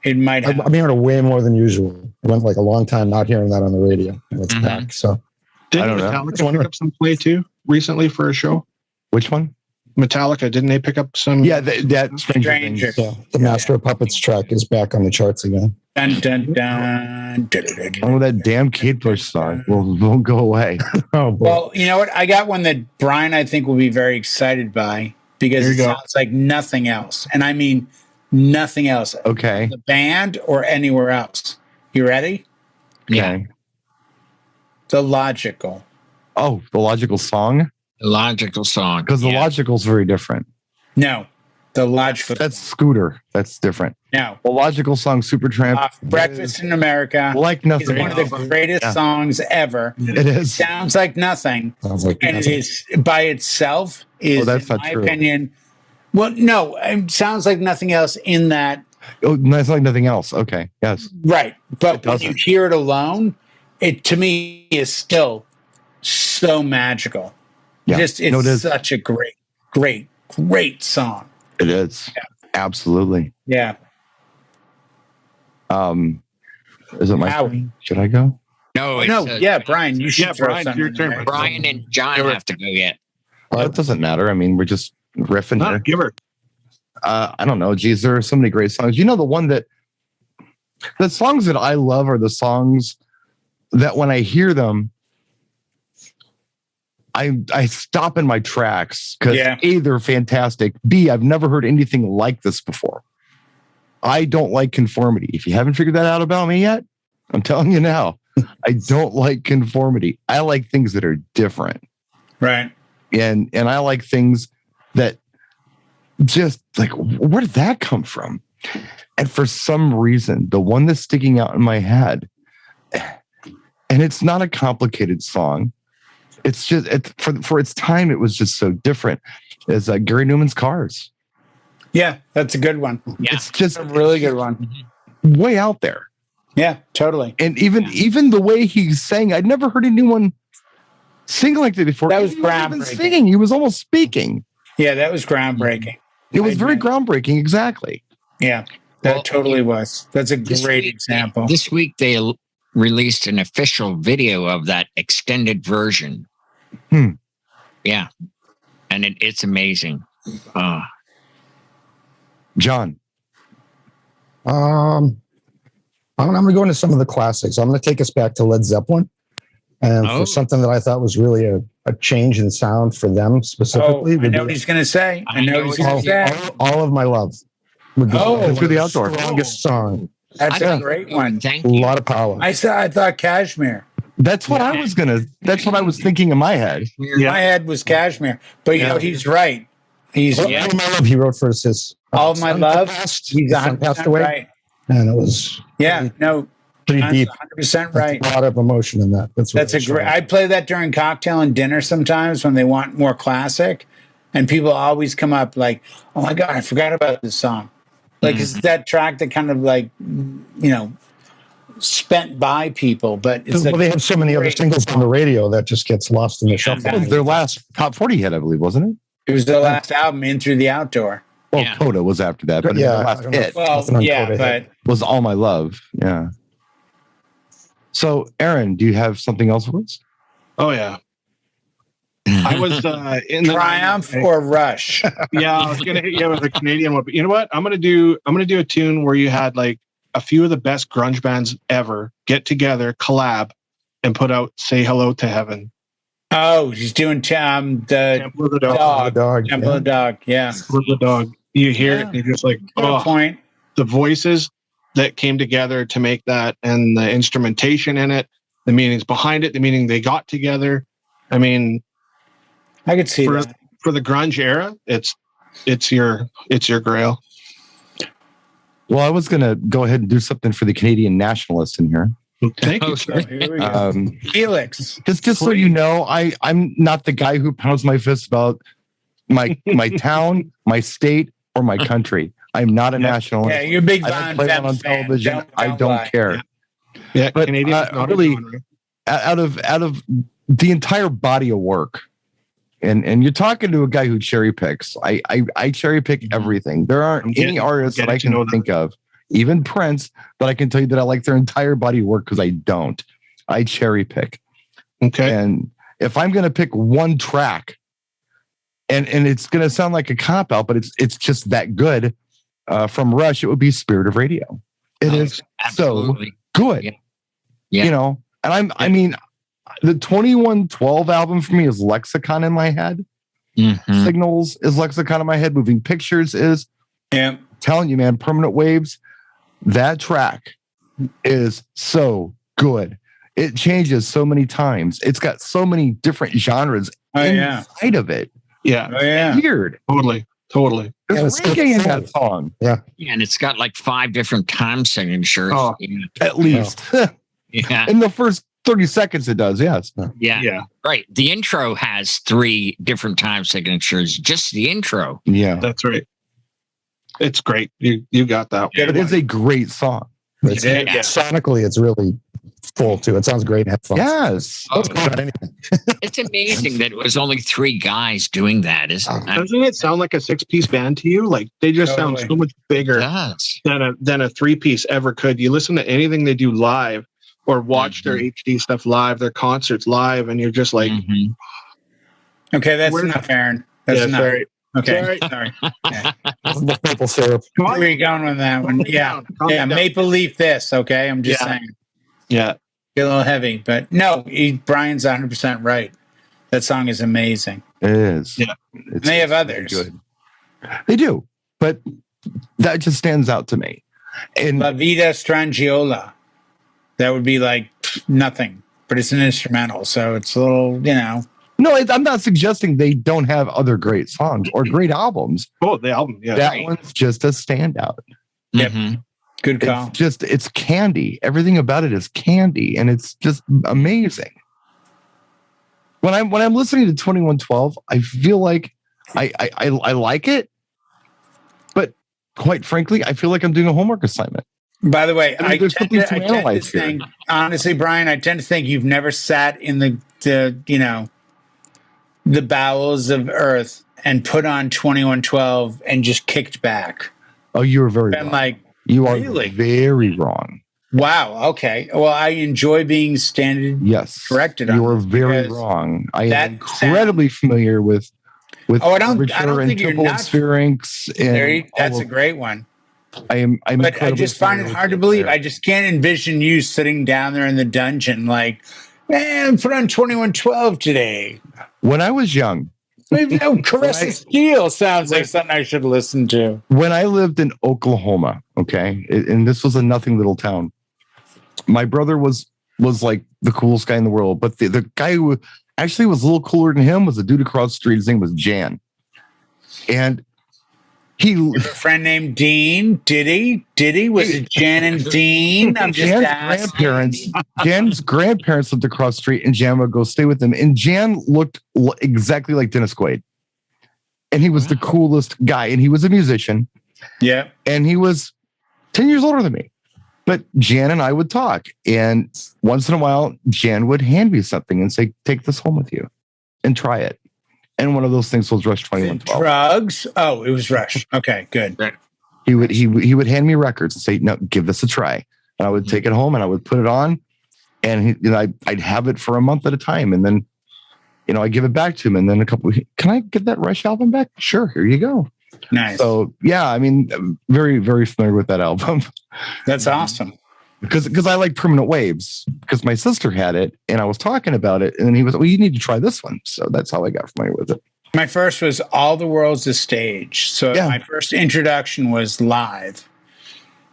It might have. I'm hearing it way more than usual. I went like a long time not hearing that on the radio. And it's back. So didn't Metallica pick up some play too recently for a show? Which one? Metallica, didn't they pick up some? Yeah, that Stranger. Yeah, the Master of Puppets track is back on the charts again. Dun, dun, dun, dun, dun, dun, oh, that damn Kate Bush song won't go away. Oh, boy. Well, you know what? I got one that Brian, I think, will be very excited by because it sounds like nothing else. And I mean nothing else. Okay. The band or anywhere else. You ready? Yeah. The Logical. Oh, the Logical Song? The Logical Song. Because the Logical's very different. No, the Logical. That's Scooter. That's different. No. The Logical Song, Supertramp. Breakfast in America. Like Nothing. Is one of the greatest songs ever. It is. Sounds like nothing. Sounds like And it is by itself is, that's in not my true. opinion, well, no, it sounds like nothing else in that. Oh, that's like nothing else. Okay. Yes. Right. But when you doesn't. hear it alone, it to me is still so magical. Yeah. Just No, it is. such a great song. It is. Absolutely. Yeah. Is it my Howie. turn? Should I go? No, No, yeah, Brian, you should throw Brian, something your in turn. there. Brian and John have to go yet. Well, it doesn't matter. I mean, we're just riffing No, here. give her. I don't know. Geez, there are so many great songs. You know, the songs that I love are the songs that when I hear them, I stop in my tracks because A, they're fantastic. B, I've never heard anything like this before. I don't like conformity. If you haven't figured that out about me yet, I'm telling you now, I don't like conformity. I like things that are different. Right. And I like things that just like, where did that come from? And for some reason, the one that's sticking out in my head, and it's not a complicated song. It's just for its time, it was just so different. Is Gary Newman's Cars. Yeah, that's a good one. Yeah. It's just A really good one. way out there. Yeah, totally. And even the way he sang, I'd never heard anyone sing like that before. That was He wasn't even groundbreaking. singing. He was almost speaking. Yeah, that was groundbreaking. It was very groundbreaking. Exactly. Yeah, that Well, totally was. That's a great example. This week they released an official video of that extended version. Yeah, and it's amazing. John. I'm going to go into some of the classics. I'm going to take us back to Led Zeppelin, and for something that I thought was really a change in sound for them specifically. I know what he's going to say. I know what he's going to say. All of My Love. Would be Through the Outdoor. strongest song. That's a great one. Thank A you. lot of power. I thought Kashmir. That's what I was thinking in my head. My head was Kashmir, but you know he's right. He's All of My Love. He wrote for his All of My son Love. passed. He's His son passed 100% away, right. and it was Yeah, no, pretty deep. 100% right. A lot of emotion in that. That's That's a great. I play that during cocktail and dinner sometimes when they want more classic, and people always come up like, "Oh my god, I forgot about this song." Like it's that track that kind of like, spent by people, but it's Well, they have so many other singles on the radio that just gets lost in the shuffle. That was their last top 40 hit, I believe, wasn't it? It was the last album, In Through the Outdoor. Well, Yeah. Coda was after that, but Yeah, the I last don't know. hit Well, Nothing on yeah, Coda but was All My Love. Yeah. So, Aaron, do you have something else for us? Oh yeah. I was in the Triumph or Rush. Yeah, I was gonna hit you with a Canadian one, but you know what? I'm gonna do a tune where you had like a few of the best grunge bands ever get together, collab, and put out "Say Hello to Heaven." Oh, he's doing the Temple of the Dog. dog. Dog. Temple of the Dog. Yeah. Temple of the Dog. You hear it, and you're just like, Good oh, point. the voices that came together to make that, and the instrumentation in it, the meanings behind it, the meaning they got together. I mean, I could see that. for the grunge era, it's your grail. Well, I was going to go ahead and do something for the Canadian nationalists in here. Thank you. So here we go. Felix. Just so you know, I'm not the guy who pounds my fist about my town, my state, or my country. I'm not a nationalist. Yeah, you're a big I Von don't play that Vept on fan. television. I don't lie. care. Yeah, But, Canadian. really, out of the entire body of work, and you're talking to a guy who cherry picks. I cherry pick everything. There aren't any artists that I can think of, even Prince, that I can tell you that I like their entire body of work, because I don't. I cherry pick. Okay. And if I'm going to pick one track, and it's going to sound like a cop out, but it's just that good. From Rush, it would be Spirit of Radio. It is Absolutely. so good. Yeah. You know, and I mean, the 2112 album for me is Lexicon in my head. Mhm. Signals is Lexicon in my head. Moving Pictures is. Yeah. Telling you, man, Permanent Waves, that track is so good. It changes so many times. It's got so many different genres inside of it. Yeah. Oh, yeah. Weird. Totally. There's reggae in that song. Yeah. And it's got like 5 different time signatures. Oh. At least. Yeah. In the first 30 seconds, it does. Yes. Yeah. Right. The intro has 3 different time signatures. Just the intro. Yeah. That's right. It's great. You got that. It is a great song. Sonically, it's really full too. It sounds great in headphones. Yes. It's amazing that it was only 3 guys doing that. Isn't it? Doesn't it sound like a 6-piece band to you? Like they just sound so much bigger than a 3-piece ever could. You listen to anything they do live or watch their HD stuff live, their concerts live, and you're just like, okay, that's enough, Aaron. That's enough. Sorry. Okay, sorry. Yeah. Maple syrup. Where are you going with that one? Yeah, yeah. Maple leaf. This. Okay, I'm just saying. Yeah, get a little heavy, but no, Brian's 100% right. That song is amazing. It is. Yeah, and they have others. Good. They do, but that just stands out to me. And La Vida Strangiola. That would be like nothing, but it's an instrumental, so it's a little, No, I'm not suggesting they don't have other great songs or great albums. Oh, the album, yeah. That one's just a standout. Yep. Good call. It's candy. Everything about it is candy, and it's just amazing. When I'm listening to 2112, I feel like I like it, but quite frankly, I feel like I'm doing a homework assignment. By the way, I tend to think, honestly, Brian, I tend to think you've never sat in the bowels of Earth and put on 2112 and just kicked back. Oh, you were very wrong. Like, you are really? very wrong. Wow. Okay. Well, I enjoy being corrected. You are very wrong. I am incredibly familiar with I don't think you're not. Sphinx. That's a great one. I'm but I just find it hard to believe. I just can't envision you sitting down there in the dungeon like, man, put on 2112 today. When I was young, Caress of Steel sounds like something I should listen to. When I lived in Oklahoma, and this was a nothing little town, my brother was like the coolest guy in the world, but the guy who actually was a little cooler than him was a dude across the street. His name was Jan, and a friend named Dean. Did he? Was it Jan and Dean? I'm just asking. Jan's grandparents lived across the street, and Jan would go stay with them. And Jan looked exactly like Dennis Quaid, and he was the coolest guy. And he was a musician. Yeah, and he was 10 years older than me. But Jan and I would talk, and once in a while, Jan would hand me something and say, "Take this home with you, and try it." And one of those things was Rush 2112. Drugs? Oh, it was Rush. Okay, good. He would hand me records and say, "No, give this a try." And I would take it home and I would put it on, and I'd have it for a month at a time, and then I give it back to him, and then can I get that Rush album back? Sure, here you go. Nice. So yeah, I mean, I'm very, very familiar with that album. That's awesome. Because I like Permanent Waves, because my sister had it and I was talking about it, and then he was, well, you need to try this one. So that's how I got familiar with it. My first was All the World's a Stage. So my first introduction was live.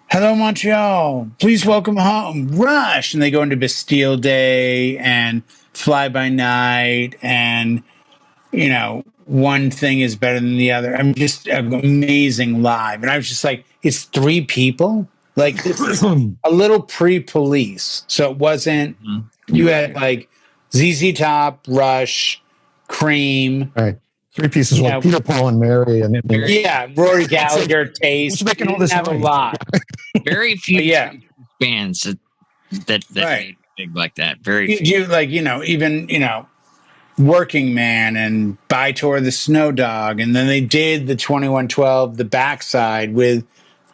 Hello, Montreal. Please welcome home Rush. And they go into Bastille Day and Fly By Night, and one thing is better than the other. I'm just amazing live. And I was just like, it's 3 people? Like, this is a little pre-Police. So it wasn't, you had like ZZ Top, Rush, Cream. Right. 3 pieces, like Peter, Paul, and Mary. Rory Gallagher, Taste. Making all this have a lot. Very few bands that made big like that. Very few. Even, Working Man and By Tour the Snow Dog. And then they did the 2112, the backside with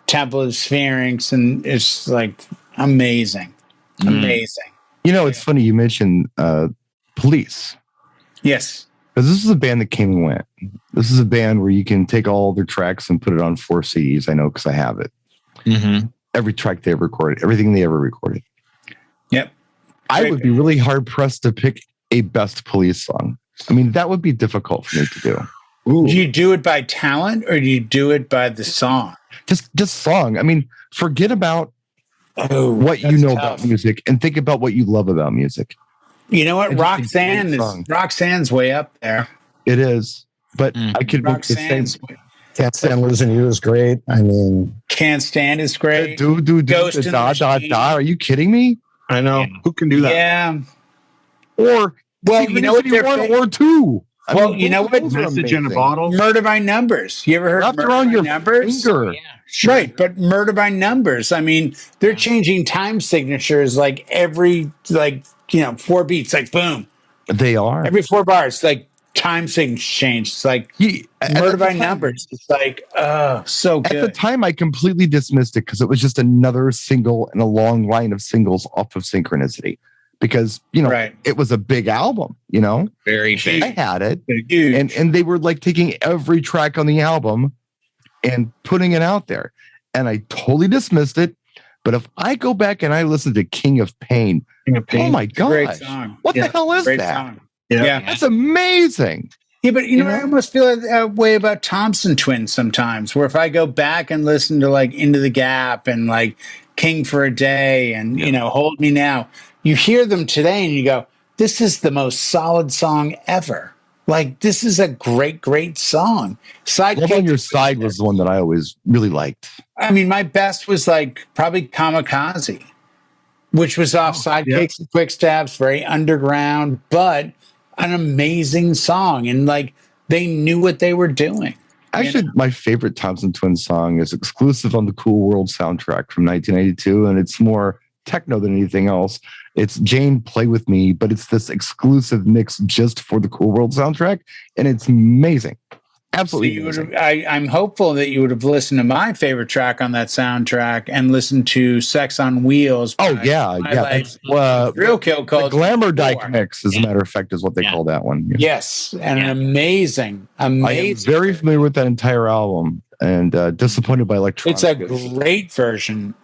Temple of Sphinx, and it's like amazing. It's funny you mentioned Police. Yes, because this is a band that came and went. This is a band where you can take all their tracks and put it on 4 CDs. I know because I have it. Every track they ever recorded, everything they ever recorded. Yep. I would be really hard pressed to pick a best Police song. I mean, that would be difficult for me to do. Ooh. Do you do it by talent or do you do it by the song? Just song. I mean, forget about what you know about music and think about what you love about music. You know what? Roxanne's way up there. It is. But I could make the same. Can't Stand Losing You is great. I mean, Can't Stand is great. Ghost in the Machine. Are you kidding me? I know. Yeah. Who can do that? Yeah. Or, you know what? 1 or 2. Well, you know what? Message in a Bottle. Murder by Numbers. You ever heard Wrapped around your Numbers? Finger. Yeah, sure. Right, but Murder by Numbers. I mean, they're changing time signatures like every 4 beats, like boom. They are. Every 4 bars, like time signature change. It's like Murder by Numbers. It's like, so good. At the time, I completely dismissed it because it was just another single in a long line of singles off of Synchronicity. Because, it was a big album, Very big. I had it. And they were like taking every track on the album and putting it out there. And I totally dismissed it. But if I go back and I listen to King of Pain, oh my gosh, what the hell is that? Song. Yeah. That's amazing. Yeah, but I almost feel that way about Thompson Twins sometimes, where if I go back and listen to like Into the Gap and like King for a Day and, Hold Me Now, you hear them today and you go, this is the most solid song ever. Like, this is a great, great song. Love on Your Side was the one that I always really liked. I mean, my best was like probably Kamikaze, which was off Sidekicks and Quick Stabs, very underground, but an amazing song. And like, they knew what they were doing. Actually, my favorite Thompson Twins song is exclusive on the Cool World soundtrack from 1992, and it's more techno than anything else. It's Jane Play With Me, but it's this exclusive mix just for the Cool World soundtrack, and it's amazing. Absolutely. So I'm hopeful that you would have listened to my favorite track on that soundtrack and listened to Sex on Wheels. Oh, yeah. That's, Real Kill called the Glamour Dyke mix, as a matter of fact, is what they call that one. Yeah. Yes. And an amazing. I am very familiar with that entire album and disappointed by electronic. It's a great version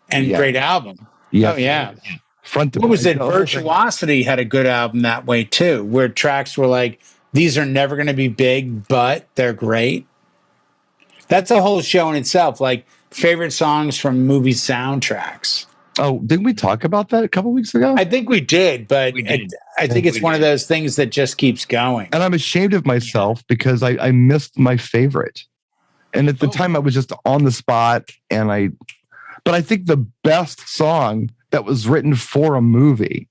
and great album. Yeah. Oh, yeah. Front to what was it? Virtuosity had a good album that way, too, where tracks were like, these are never going to be big, but they're great. That's a whole show in itself, like favorite songs from movie soundtracks. Oh, didn't we talk about that a couple weeks ago? I think we did, but I think it's one of those things that just keeps going. And I'm ashamed of myself because I missed my favorite. And at the time I was just on the spot but I think the best song that was written for a movie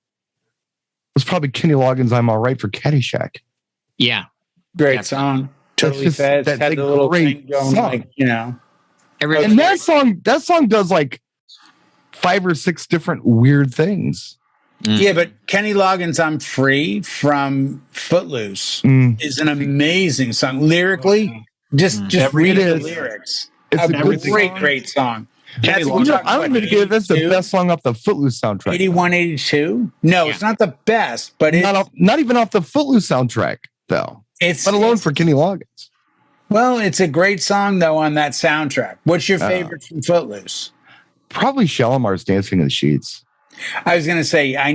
was probably Kenny Loggins' I'm All Right for Caddyshack. Yeah. Great song. Totally fast. Had the little thing going, song. And that song does like 5 or 6 different weird things. Yeah, but Kenny Loggins' I'm Free from Footloose is an amazing song. Lyrically, just read the lyrics. It's a great song. I'm going to give this the best song off the Footloose soundtrack. 81, 82? No, it's not the best, but it's not even off the Footloose soundtrack, though. Let alone for Kenny Loggins. Well, it's a great song, though, on that soundtrack. What's your favorite from Footloose? Probably Shalimar's Dancing in the Sheets. I was going to say, I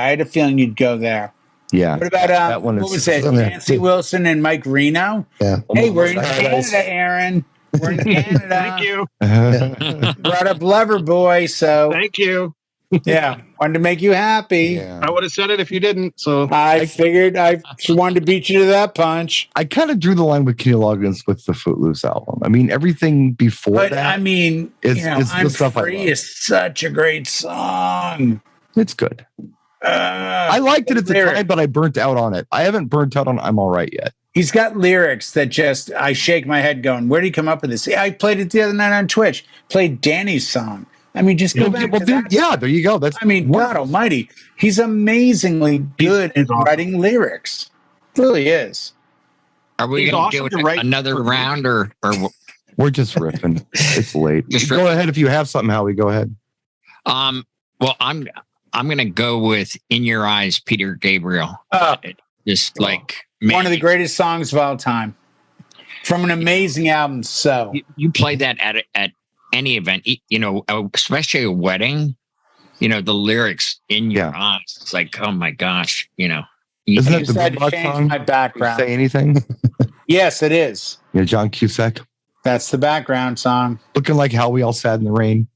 had a feeling you'd go there. Yeah. What about that one? What was it? Nancy Wilson and Mike Reno? Yeah. Hey, we're in Canada, Aaron. We're in Canada. Thank you. Brought up Loverboy, so thank you. Yeah, wanted to make you happy. Yeah. I would have said it if you didn't. So I figured I wanted to beat you to that punch. I kind of drew the line with Kenny Loggins with the Footloose album. I mean, everything before that. I mean, I'm Free is such a great song. It's good. I liked it at the time, but I burnt out on it. I haven't burnt out on I'm All Right yet. He's got lyrics that just, I shake my head going, where did he come up with this? I played it the other night on Twitch. Played Danny's song. I mean, just go back. There you go. God almighty. He's amazingly good at writing lyrics. Really is. Are we going to do another round or we're just riffing? It's late. Go ahead if you have something, Howie. Go ahead. Well, I'm going to go with In Your Eyes, Peter Gabriel. Just like one of the greatest songs of all time from an amazing album. So you play that at any event, especially a wedding, the lyrics In Your Eyes. It's like, oh my gosh, Isn't that the Boombox song? My background. Say Anything? Yes, it is. John Cusack. That's the background song. Looking like How We All Sat in the Rain.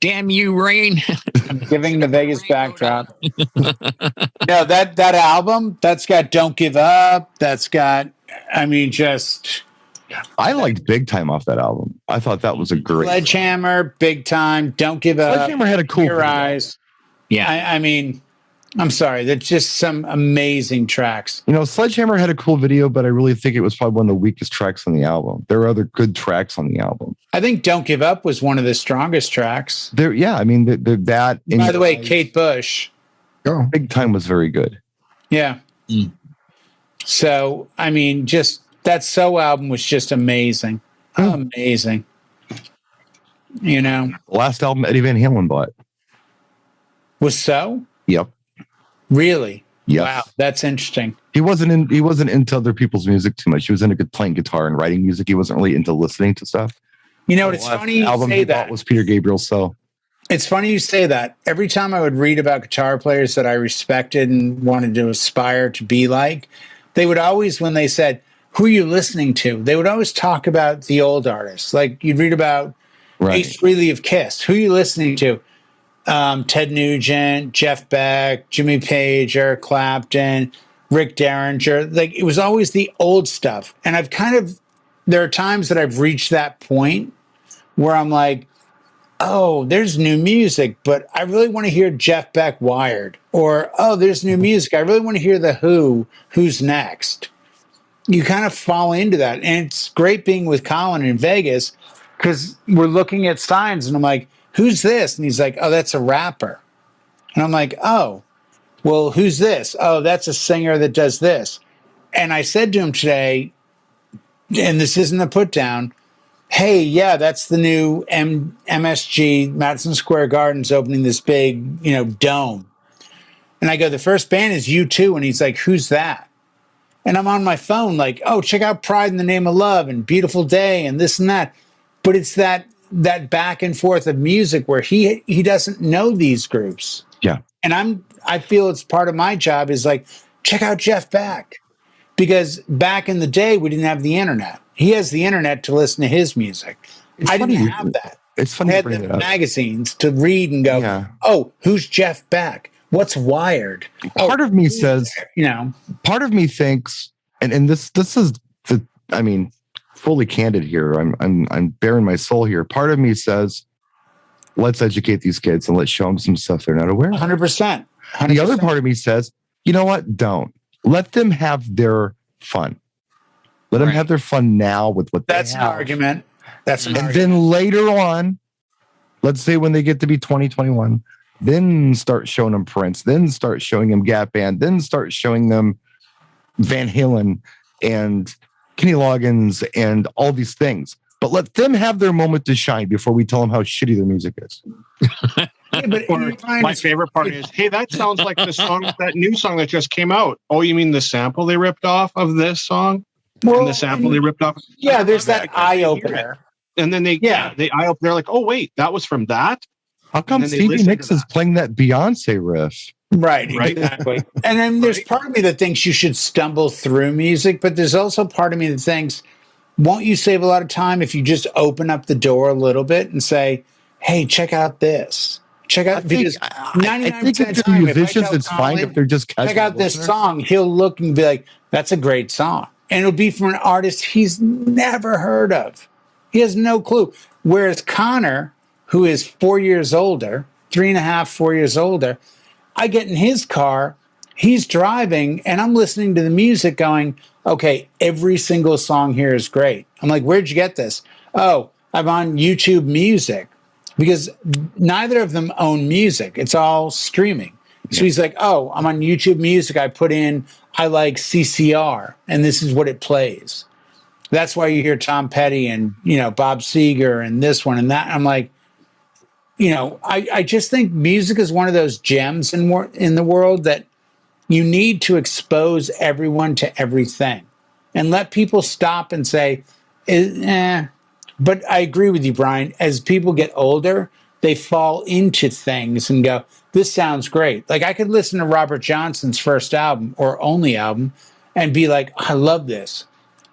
Damn you, Rain. Giving the Vegas backdrop. No, that album, that's got Don't Give Up. That's got, I mean, just. I liked Big Time off that album. I thought that was a great Sledgehammer, Big Time, Don't Give Up. Sledgehammer had a cool Your video. Eyes. Yeah. I mean, I'm sorry. That's just some amazing tracks. You know, Sledgehammer had a cool video, but I really think it was probably one of the weakest tracks on the album. There are other good tracks on the album. I think Don't Give Up was one of the strongest tracks. There, yeah. I mean, that. By the way, Kate Bush. Oh, Big Time was very good. Yeah. Mm. So, I mean, just that So album was just amazing. Amazing. You know, The last album Eddie Van Halen bought. was So? Yep. Really? Yes. Wow, that's interesting. He wasn't into other people's music too much. He was into playing guitar and writing music. He wasn't really into listening to stuff. You know, The it's last funny you album say he bought that. was Peter Gabriel's So. It's funny you say that. Every time I would read about guitar players that I respected and wanted to aspire to be like, they would always, when they said, "Who are you listening to?" they would always talk about the old artists. Like you'd read about Ace Frehley of Kiss. Who are you listening to? Ted Nugent, Jeff Beck, Jimmy Page, Eric Clapton, Rick Derringer. Like it was always the old stuff. And there are times that I've reached that point where I'm like, oh, there's new music, but I really want to hear Jeff Beck Wired. Or, oh, there's new music. I really want to hear The Who. Who's next? You kind of fall into that. And it's great being with Colin in Vegas because we're looking at signs and I'm like, who's this? And he's like, oh, that's a rapper. And I'm like, oh, well, who's this? Oh, that's a singer that does this. And I said to him today, and this isn't a put down, hey, yeah, that's the new MSG, Madison Square Garden's opening this big, dome. And I go, the first band is U2. And he's like, who's that? And I'm on my phone like, oh, check out Pride in the Name of Love and Beautiful Day and this and that. But it's that back and forth of music where he doesn't know these groups. Yeah. And I feel it's part of my job is like, check out Jeff Beck. Because back in the day, we didn't have the internet. He has the internet to listen to his music. I didn't have that. It's funny I you had bring the it up. magazines to read and go, Yeah. oh, who's Jeff Beck? What's Wired? Part of me says, part of me thinks, and this is fully candid here. I'm bearing my soul here. Part of me says, let's educate these kids and let's show them some stuff they're not aware of. 100%. The other part of me says, you know what? Don't let them have their fun. Let them have their fun now with what That's they an have. argument. That's an And argument. then later on, let's say when they get to be 2021, then start showing them Prince, then start showing them Gap Band, then start showing them Van Halen and Kenny Loggins and all these things. But let them have their moment to shine before we tell them how shitty their music is. Yeah, but My favorite part is, hey, that sounds like the song, that new song that just came out. Oh, you mean the sample they ripped off of this song? And the sample they ripped off? Yeah, there's that eye opener. And then they eye open. They're like, oh, wait, that was from that? How come And then they Stevie listen Nicks to is playing that Beyonce riff? Right, exactly. And then there's part of me that thinks you should stumble through music, but there's also part of me that thinks, won't you save a lot of time if you just open up the door a little bit and say, hey, check out this. Check out, because 99% I think of if the they're time, musicians, if I it's tell fine Colin, if they're just casual check out this listeners. song, he'll look and be like, that's a great song. And it'll be from an artist he's never heard of. He has no clue. Whereas Connor, who is 4 years older, 3.5, 4 years older, I get in his car, he's driving, and I'm listening to the music going, okay, every single song here is great. I'm like, where'd you get this? Oh, I'm on YouTube Music. Because neither of them own music. It's all streaming. So he's like, oh, I'm on YouTube Music. I put in, I like CCR, and this is what it plays. That's why you hear Tom Petty and, Bob Seger and this one and that. I'm like, I just think music is one of those gems in the world that you need to expose everyone to everything and let people stop and say, But I agree with you, Brian. As people get older, they fall into things and go, this sounds great. Like I could listen to Robert Johnson's first album or only album and be like, I love this.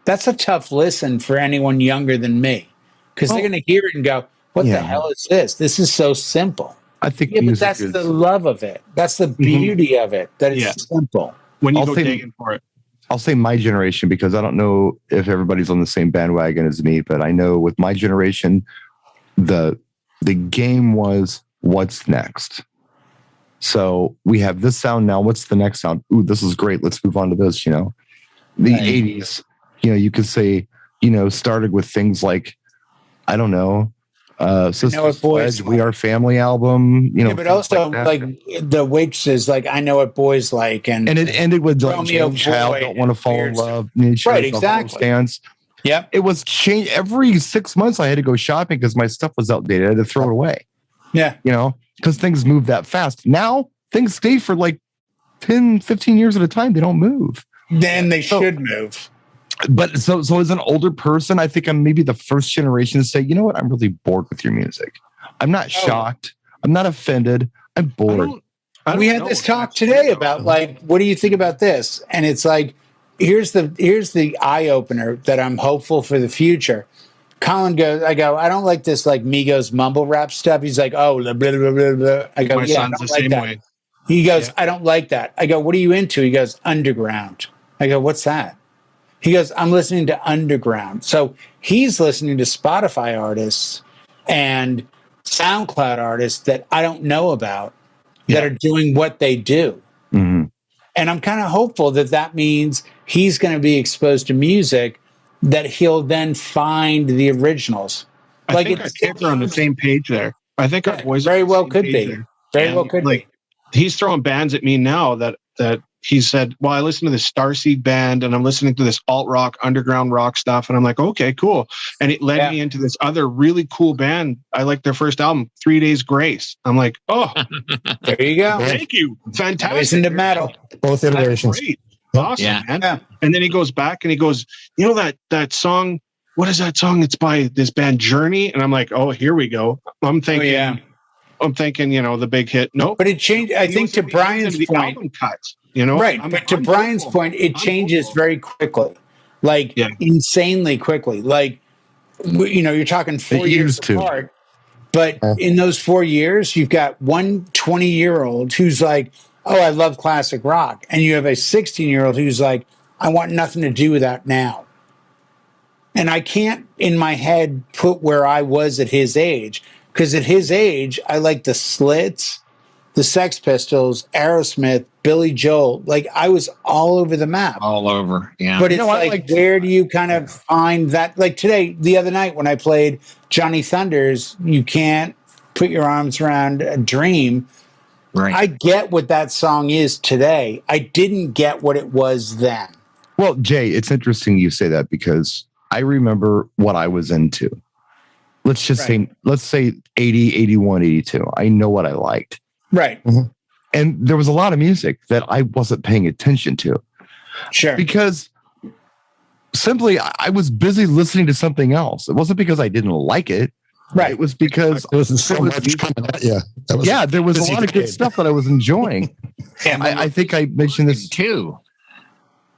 that's a tough listen for anyone younger than me, because they're going to hear it and go, "What the hell is this? This is so simple." I think but music that's is the love of it. That's the beauty of it. That it's simple. When you go digging for it. I'll say my generation, because I don't know if everybody's on the same bandwagon as me, but I know with my generation, the game was what's next. So we have this sound now. What's the next sound? Ooh, this is great. Let's move on to this. The 80s, you could say, started with things like, I don't know, Sisters Pledge, We Are Family album, but also like the waitresses, like I Know What Boys Like, and it ended with Romeo Child Boy Don't Want to Fall in Love, right? Exactly. Stance. Yep. It was changed every 6 months. I had to go shopping because my stuff was outdated. I had to throw it away. Yeah. Because things move that fast. Now things stay for like 10, 15 years at a time. They don't move. Then they should move. But so as an older person, I think I'm maybe the first generation to say, you know what? I'm really bored with your music. I'm not shocked. I'm not offended. I'm bored. We had this talk today about like, what do you think about this? And it's like, here's the eye opener that I'm hopeful for the future. Colin goes, I don't like this like Migos mumble rap stuff. He's like, oh, blah, blah, blah, blah, blah. I go, my son's the same way. He goes, I don't like that. I go, what are you into? He goes, underground. I go, what's that? He goes, I'm listening to underground. So he's listening to Spotify artists and SoundCloud artists that I don't know about that are doing what they do. Mm-hmm. And I'm kind of hopeful that means he's going to be exposed to music that he'll then find the originals. I think our kids are on the same page there. I think our boys very well could be. Very well could be. He's throwing bands at me now that he said, well, I listen to this Starseed band and I'm listening to this alt rock, underground rock stuff. And I'm like, okay, cool. And it led me into this other really cool band. I like their first album, 3 Days Grace. I'm like, oh, there you go. Thank you. Fantastic. Listen to metal. Both iterations. Awesome, man. Yeah. And then he goes back and he goes, that song, what is that song? It's by this band Journey. And I'm like, oh, here we go. I'm thinking, the big hit. No, but it changed. I think to Brian's point, album cuts, right. But to Brian's point, it changes very quickly, like insanely quickly. Like, you're talking 4 years apart, but in those 4 years, you've got one 20-year-old who's like, oh, I love classic rock. And you have a 16-year-old who's like, I want nothing to do with that now. And I can't in my head put where I was at his age. Because at his age, I like the Slits, the Sex Pistols, Aerosmith, Billy Joel. Like, I was all over the map. All over, yeah. But it's where do you kind of find that? Like today, the other night when I played Johnny Thunders, You Can't Put Your Arms Around a Dream. Right. I get what that song is today. I didn't get what it was then. Well, Jay, it's interesting you say that because I remember what I was into. Let's say 80, 81, 82. I know what I liked. Right. Mm-hmm. And there was a lot of music that I wasn't paying attention to. Sure. Because simply I was busy listening to something else. It wasn't because I didn't like it. Right. It was because there wasn't so much coming at you. There was a lot of good stuff that I was enjoying. I think I mentioned this too.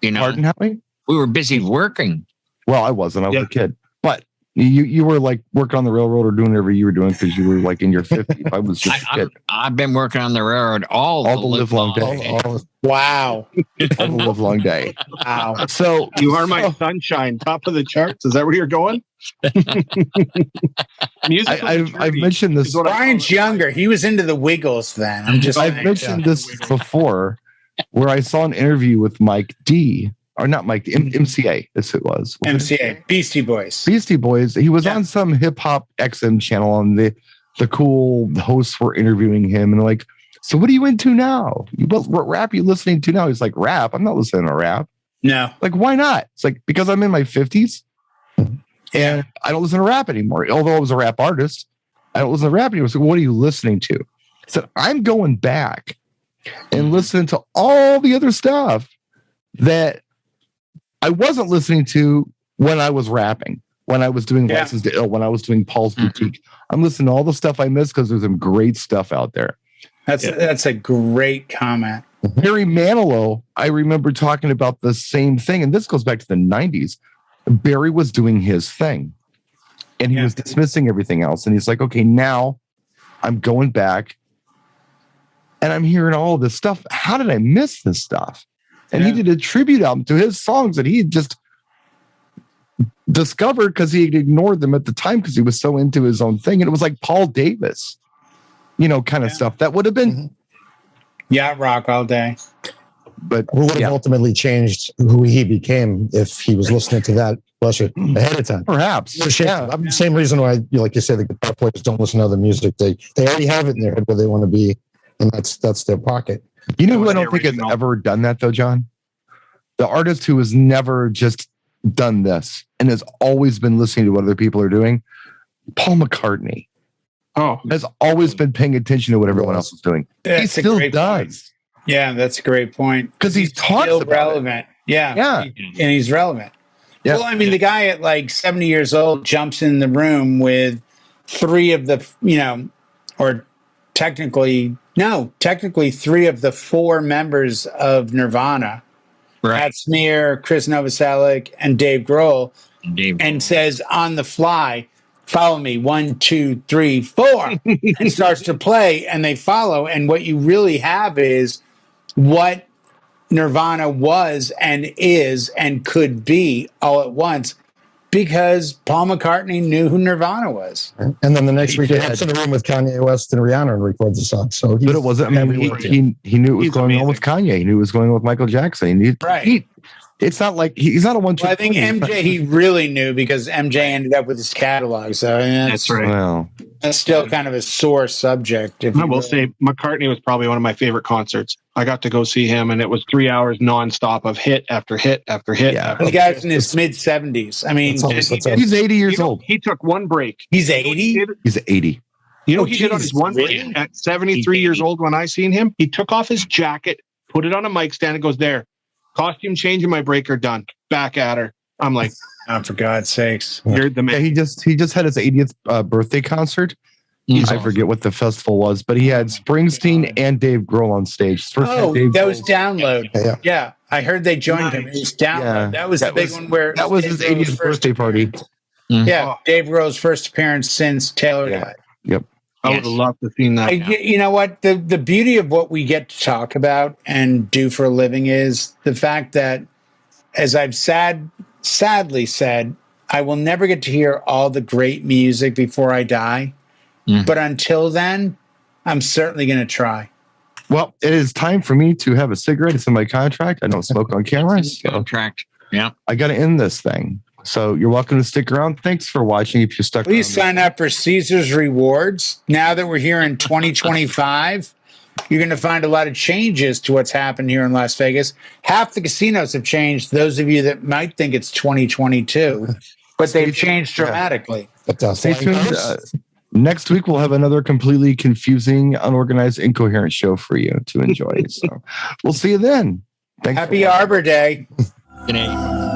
Pardon, Howie? We were busy working. Well, I wasn't. I was a kid. But you were like working on the railroad or doing whatever you were doing because you were like in your 50s. I was just a kid. I've been working on the railroad all the livelong day. Wow. All the livelong day. Wow. So you are my sunshine, top of the charts. Is that where you're going? I've mentioned this. Brian's younger. He was into the Wiggles then. I've mentioned this before where I saw an interview with Mike D. Or not Mike, MCA, this it was. MCA, Beastie Boys. Beastie Boys. He was on some hip hop XM channel, and the cool hosts were interviewing him, and like, so what are you into now? What rap are you listening to now? He's like, rap? I'm not listening to rap. No. Like, why not? It's like, because I'm in my 50s, and I don't listen to rap anymore. Although I was a rap artist, I don't listen to rap anymore. So what are you listening to? I said, I'm going back and listening to all the other stuff that I wasn't listening to when I was rapping, when I was doing License to Ill, when I was doing Paul's Boutique. I'm listening to all the stuff I missed because there's some great stuff out there. That's a great comment. Barry Manilow, I remember talking about the same thing, and this goes back to the 90s. Barry was doing his thing, and he was dismissing everything else. And he's like, okay, now I'm going back and I'm hearing all of this stuff. How did I miss this stuff? And he did a tribute album to his songs that he had just discovered because he had ignored them at the time because he was so into his own thing. And it was like Paul Davis, kind of stuff that would have been yacht rock all day. But who would have ultimately changed who he became if he was listening to that ahead of time? Perhaps. The same reason why, like you say, the guitar players don't listen to other music. They already have it in their head where they want to be, and that's their pocket. You know who I don't think has ever done that though, John? The artist who has never just done this and has always been listening to what other people are doing, Paul McCartney. Has always been paying attention to what everyone else is doing. He still does. Yeah, that's a great point. Because he's still relevant. Yeah. And he's relevant. Yeah. Well, I mean, the guy at like 70 years old jumps in the room with three of the, or technically 3 of the 4 members of Nirvana. Right. Pat Smear, Chris Novoselic, and Dave Grohl. And says on the fly, follow me, 1, 2, 3, 4, and starts to play, and they follow. And what you really have is what Nirvana was and is and could be all at once, because Paul McCartney knew who Nirvana was. And then the next week he gets in a room with Kanye West and Rihanna and records a song. So but it wasn't. I mean, he knew it was going on with Kanye. He knew it was going on with Michael Jackson. It's not like he's not a one. Well, I think MJ he really knew because MJ ended up with his catalog. So that's right. Well, that's still kind of a sore subject. I will say McCartney was probably one of my favorite concerts. I got to go see him, and it was 3 hours nonstop of hit after hit after hit. Yeah, the guy's in his mid-70s. I mean, he's 80 years old. He took one break. He's 80. He's 80. You know, he did on his one break at 73 years old. When I seen him, he took off his jacket, put it on a mic stand, and goes, "There, costume change in my breaker done. Back at her." I'm like, oh, for God's sakes! You're the man. Yeah, he just had his 80th birthday concert. I forget what the festival was, but he had Springsteen and Dave Grohl on stage. That was Download. Yeah, I heard they joined him. It was Download. Yeah, that was the big one where that was his 80th birthday party. Yeah, Dave Grohl's first appearance since Taylor died. Yep. I would have loved to have seen that. You know what? The beauty of what we get to talk about and do for a living is the fact that, as I've sadly said, I will never get to hear all the great music before I die. But until then, I'm certainly going to try. Well, it is time for me to have a cigarette. It's in my contract. I don't smoke on camera. Contract. Yeah. I got to end this thing. So you're welcome to stick around. Thanks for watching. If you stuck around. Please sign up for Caesar's Rewards. Now that we're here in 2025, you're going to find a lot of changes to what's happened here in Las Vegas. Half the casinos have changed. Those of you that might think it's 2022, but they've changed dramatically. Stay tuned. Next week, we'll have another completely confusing, unorganized, incoherent show for you to enjoy. So we'll see you then. Thanks. Happy Arbor Day. Good night.